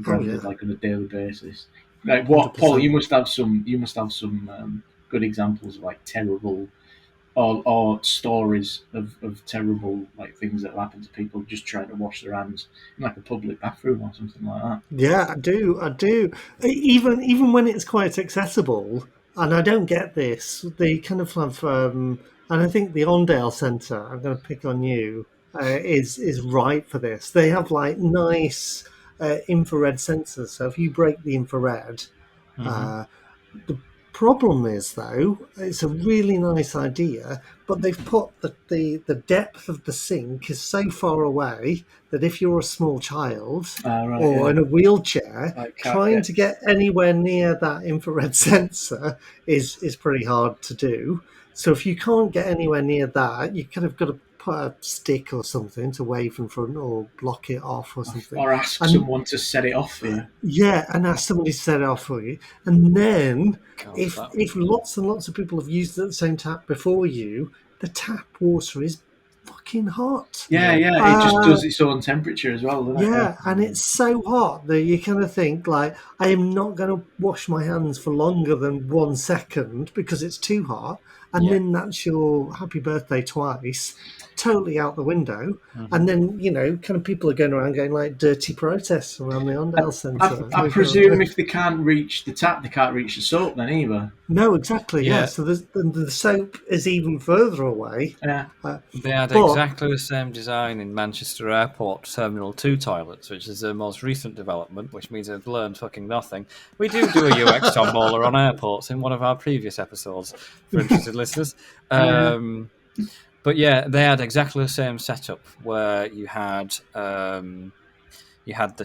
granted, like on a daily basis. Like what, 100%. Paul? You must have some good examples of like terrible or stories of terrible like things that happen to people just trying to wash their hands in like a public bathroom or something like that. Yeah, I do. Even when it's quite accessible, and I don't get this. They kind of have, and I think the Ondale Centre. I'm going to pick on you. Is right for this. They have like nice infrared sensors. So if you break the infrared, the problem is though it's a really nice idea, but they've put the depth of the sink is so far away that if you're a small child in a wheelchair, trying to get anywhere near that infrared sensor is pretty hard to do. So if you can't get anywhere near that, you kind of got to put a stick or something to wave in front or block it off or something. Or ask someone to set it off for you. Yeah, and ask somebody to set it off for you. And then if lots and lots of people have used the same tap before you, the tap water is fucking hot. Yeah, it just does its own temperature as well, doesn't it? Yeah, and it's so hot that you kind of think, like, I am not going to wash my hands for longer than 1 second because it's too hot. and Yeah. then that's your happy birthday twice, totally out the window. And then, kind of people are going around going like dirty protests around the Ondale Centre. I presume if they can't reach the tap, they can't reach the soap then either. No, exactly, yeah. Yeah. So the soap is even further away. Yeah. They had But- exactly the same design in Manchester Airport Terminal 2 toilets, which is the most recent development, which means they've learned fucking nothing. We do a UX Tombola on airports in one of our previous episodes for interested listeners. But yeah, they had exactly the same setup where you had the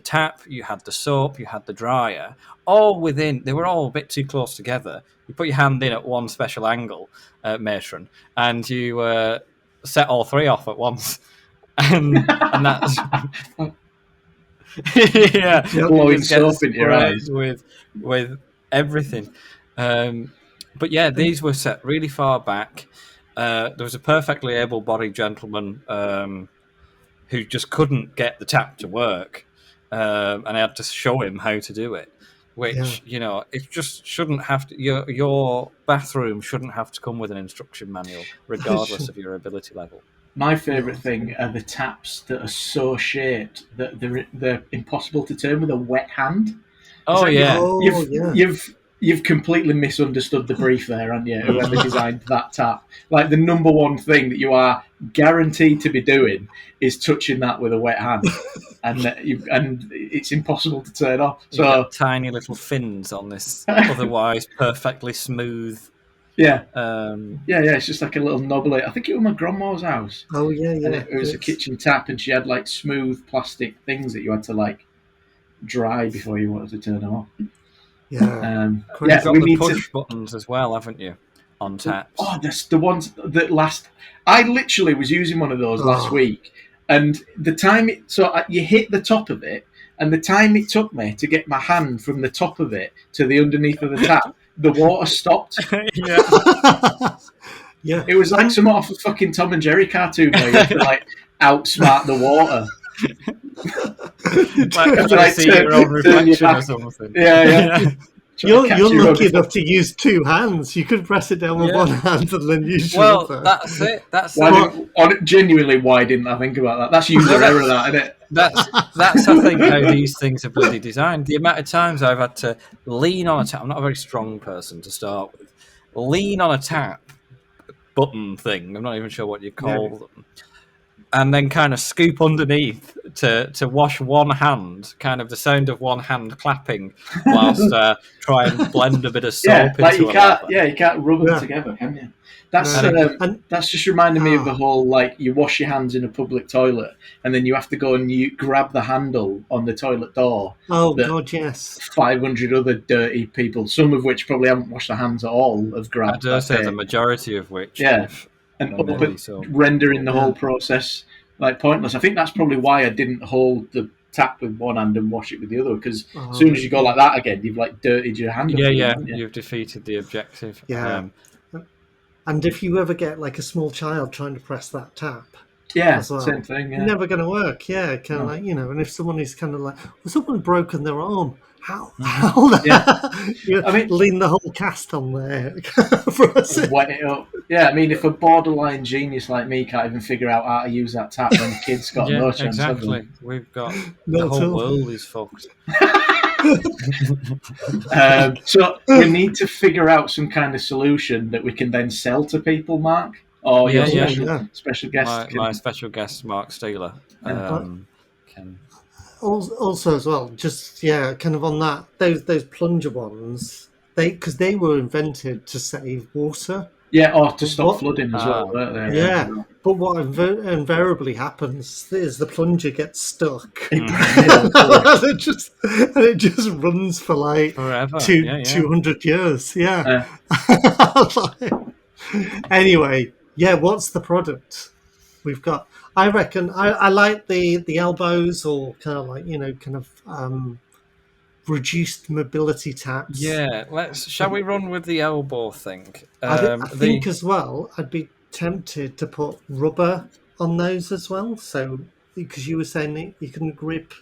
tap, you had the soap, you had the dryer, all within. They were all a bit too close together. You put your hand in at one special angle, matron, and you set all three off at once, and that's yeah, Blowing you just get soap into your eyes. sprayed with everything. But yeah, these were set really far back. There was a perfectly able-bodied gentleman who just couldn't get the tap to work, and I had to show him how to do it. Which it just shouldn't have to. Your bathroom shouldn't have to come with an instruction manual, regardless of your ability level. My favourite thing are the taps that are so shaped that they're impossible to turn with a wet hand. Oh yeah, You've completely misunderstood the brief there, haven't you? Whoever designed that tap, like the number one thing that you are guaranteed to be doing is touching that with a wet hand, and it's impossible to turn off. You've got tiny little fins on this otherwise perfectly smooth. Yeah, it's just like a little knobbly. I think it was my grandma's house. Oh yeah. And it was a kitchen tap, and she had like smooth plastic things that you had to like dry before you wanted to turn them off. Yeah, you've got the push buttons as well, haven't you, on taps? Oh, that's the ones that last. I literally was using one of those last week, and the time you hit the top of it, and the time it took me to get my hand from the top of it to the underneath of the tap, the water stopped. Yeah, it was like some off a fucking Tom and Jerry cartoon where you have to like outsmart the water. Like see your own reflection or something. Yeah. You're lucky enough to use two hands. You could press it down with one hand and then use your other. That's it. Genuinely, why didn't I think about that? That's user error, that, isn't it? That's I think how these things are bloody designed. The amount of times I've had to lean on a tap. I'm not a very strong person to start with. Lean on a tap button thing. I'm not even sure what you call them. And then kind of scoop underneath to wash one hand, kind of the sound of one hand clapping, whilst try and blend a bit of soap into you can't rub them together, can you? That's just reminding me of the whole, like, you wash your hands in a public toilet, and then you have to go and you grab the handle on the toilet door. Oh, God, yes. 500 other dirty people, some of which probably haven't washed their hands at all, have grabbed I dare say the majority of which. Yeah. And rendering the whole process like pointless. I think that's probably why I didn't hold the tap with one hand and wash it with the other, because as soon as you go like that again, you've like dirtied your hand. You've defeated the objective. And if you ever get like a small child trying to press that tap, same thing. Yeah. Never going to work. Kind of like, and if someone is kind of like, well, someone broken their arm. How? Lean the whole cast on there. Wet it up. Yeah, I mean, if a borderline genius like me can't even figure out how to use that tap, then the kid's got no chance. Exactly. We've got the whole world is fucked. So we need to figure out some kind of solution that we can then sell to people, Mark. Or your special guest. My special guest, Mark Steeler, can. Also, as well, just kind of on that, those plunger ones, because they were invented to save water. Yeah, or to stop flooding as well, weren't they? Yeah, but what invariably happens is the plunger gets stuck, and it just runs for like forever. 200 years. Yeah. Anyway, what's the product we've got? I reckon I like the elbows, or kind of like reduced mobility taps. Yeah, shall we run with the elbow thing? I think as well, I'd be tempted to put rubber on those as well. So because you were saying that you can grip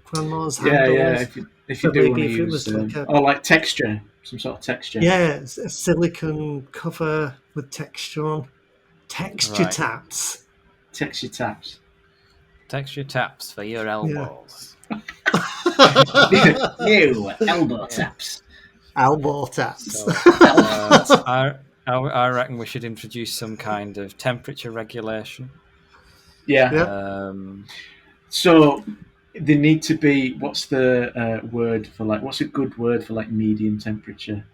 grandma's handles. If you do want to use, or like texture. some sort of texture. Yeah, it's a silicone cover with texture on. Texture Right. taps. Texture taps. Texture taps for your elbows. New elbow taps. Elbow taps. So, I reckon we should introduce some kind of temperature regulation. Yeah. Yep. So they need to be. What's the word for like? What's a good word for like medium temperature?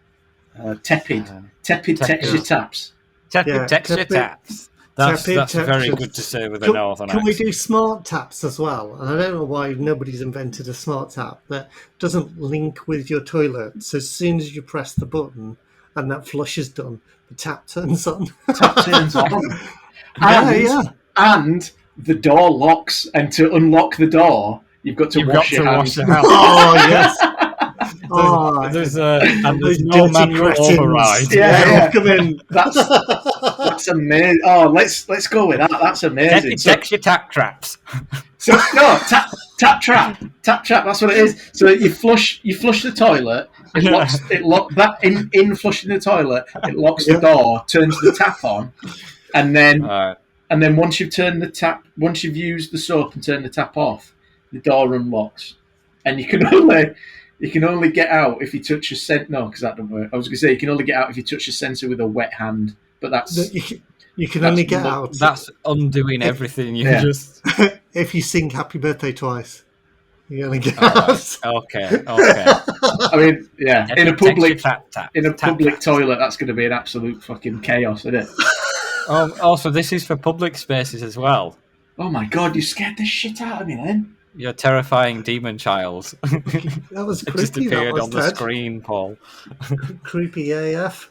Tepid. Tepid texture taps. Tepid texture taps. That's very good to say with a northern accent. Can we do smart taps as well? And I don't know why nobody's invented a smart tap that doesn't link with your toilet. So as soon as you press the button and that flush is done, the tap turns on. Tap turns on. And the door locks, and to unlock the door, you've got to wash your hands. Oh yes. There's no manual override. Yeah. Come in. That's amazing. Oh, let's go with that. That's amazing. Texture tap traps. So no, tap trap. That's what it is. So you flush the toilet. It locks that in flushing the toilet. It locks the door, turns the tap on, and then once you've used the soap and turned the tap off, the door unlocks, and you can only get out if you touch a sensor. No, because that doesn't work. I was going to say you can only get out if you touch a sensor with a wet hand, but that's you can only get out. That's undoing everything. Just if you sing "Happy Birthday" twice, you only get out. Okay. I mean, yeah, in a public tap. toilet, that's going to be an absolute fucking chaos, isn't it? Also, this is for public spaces as well. Oh my god, you scared the shit out of me then. Your terrifying demon child. That was creepy. Just appeared on the screen, Paul. Creepy AF.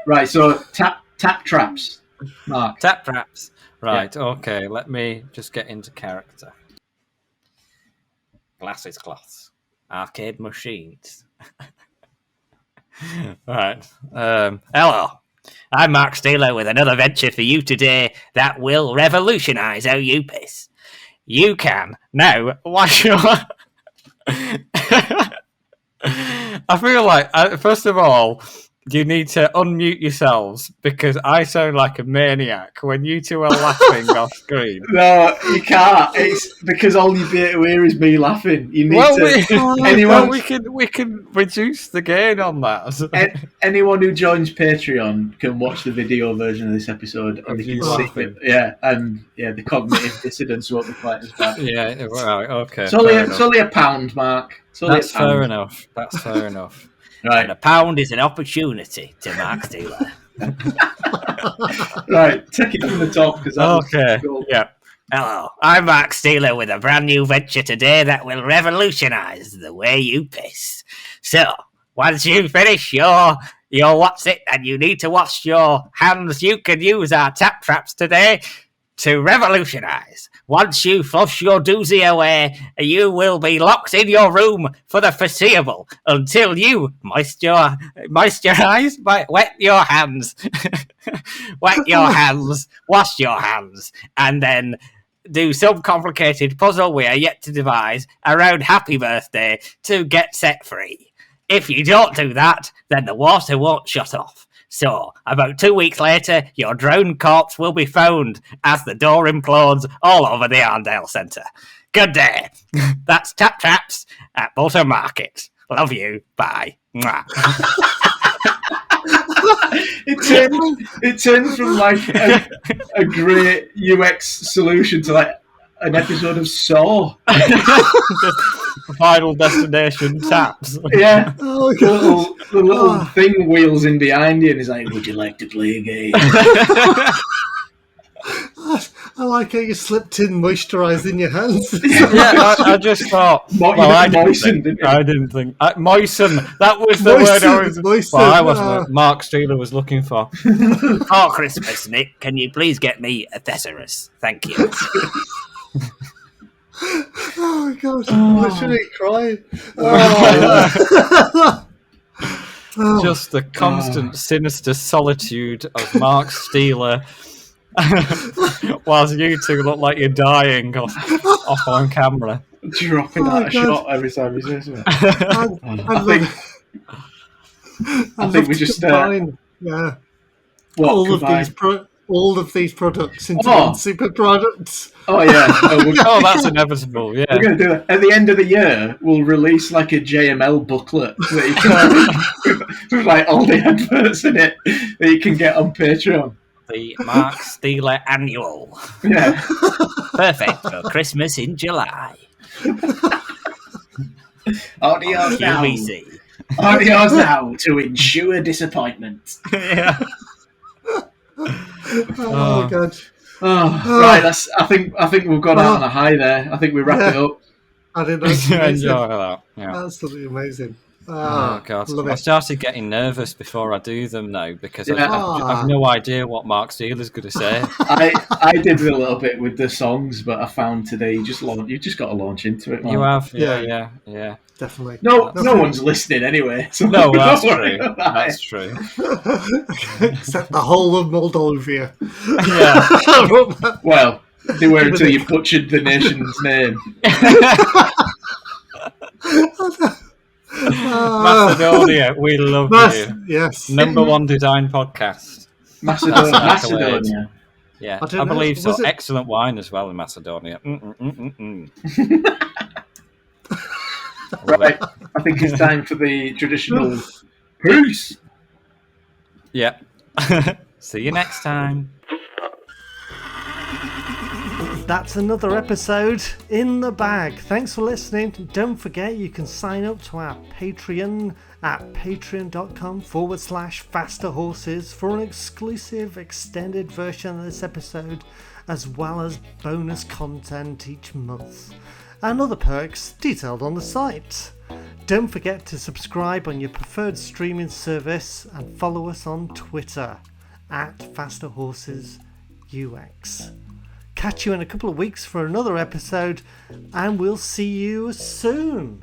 Right, so tap traps, Mark. Tap traps. Right, okay, let me just get into character. Glasses cloths. Arcade machines. Right. Hello. I'm Mark Steeler with another venture for you today that will revolutionise how you piss. You can now wash your... I feel like, first of all, you need to unmute yourselves because I sound like a maniac when you two are laughing off screen. No, you can't. It's because all you be able to hear is me laughing. You need we can reduce the gain on that. Anyone who joins Patreon can watch the video version of this episode and they can see it. Yeah, and the cognitive dissonance won't be quite as bad. Yeah, right, okay. It's only a pound, Mark. That's fair enough. Right. And a pound is an opportunity to Mark Steeler. Right, take it from the top because okay. Cool. Yeah. Hello, I'm Mark Steeler with a brand new venture today that will revolutionise the way you piss. So, once you finish your what's it and you need to wash your hands, you can use our tap traps today to revolutionise. Once you flush your doozy away, you will be locked in your room for the foreseeable until you wet your hands, wash your hands, and then do some complicated puzzle we are yet to devise around Happy Birthday to get set free. If you don't do that, then the water won't shut off. So, about 2 weeks later, your drowned corpse will be found as the door implodes all over the Arndale Centre. Good day. That's Tap Traps at Bolton Market. Love you. Bye. Mwah. It turns from like a great UX solution to like an episode of Saw. Final Destination taps. Yeah. Oh, the little thing wheels in behind you and he's like, would you like to play a game? I like how you slipped in moisturising your hands. Yeah, I just thought. I didn't think. Moisten. That was the word I was. Moisten. Well, I wasn't. Mark Steeler was looking for. For Christmas, Nick, can you please get me a thesaurus? Thank you. Oh my god, I'm literally crying. Just the constant sinister solitude of Mark Steeler. Whilst you two look like you're dying off on camera. Dropping out a shot every time he says it. I think we just combine, yeah, what all combine? all of these products into Oh. one super product. Oh yeah, Oh, that's inevitable. Yeah. we're going to do that at the end of the year. We'll release like a JML booklet that you can with like all the adverts in it that you can get on Patreon. The Mark Steeler Annual. Yeah, Perfect for Christmas in July. audio now. QVC. Audio now to ensure disappointment. Yeah. Oh my god! Right, I think we've gone out on a high there. I think we wrap it up. I think that's amazing. Enjoy that. Yeah. Absolutely amazing. Oh God! Love I it. started getting nervous before I do them now because Yeah. I've no idea what Mark Steeler's going to say. I did a little bit with the songs, but I found today you just got to launch into it. Man. You have, Yeah. yeah. Definitely. No one's listening anyway. So No, that's don't worry true. about That's it. true. Except the whole of Moldova. Yeah. Well, they were until you butchered the nation's name. Macedonia, we love you. Yes. Number one design podcast. Macedonia. Yeah, I I, don't know. believe so. Was it- Excellent wine as well in Macedonia. Right, I think it's time for the traditional peace. Yeah. See you next time. That's another episode in the bag. Thanks for listening. Don't forget you can sign up to our Patreon at patreon.com/fasterhorses for an exclusive extended version of this episode, as well as bonus content each month and other perks detailed on the site. Don't forget to subscribe on your preferred streaming service and follow us on Twitter at fasterhorsesux. Catch you in a couple of weeks for another episode, and we'll see you soon.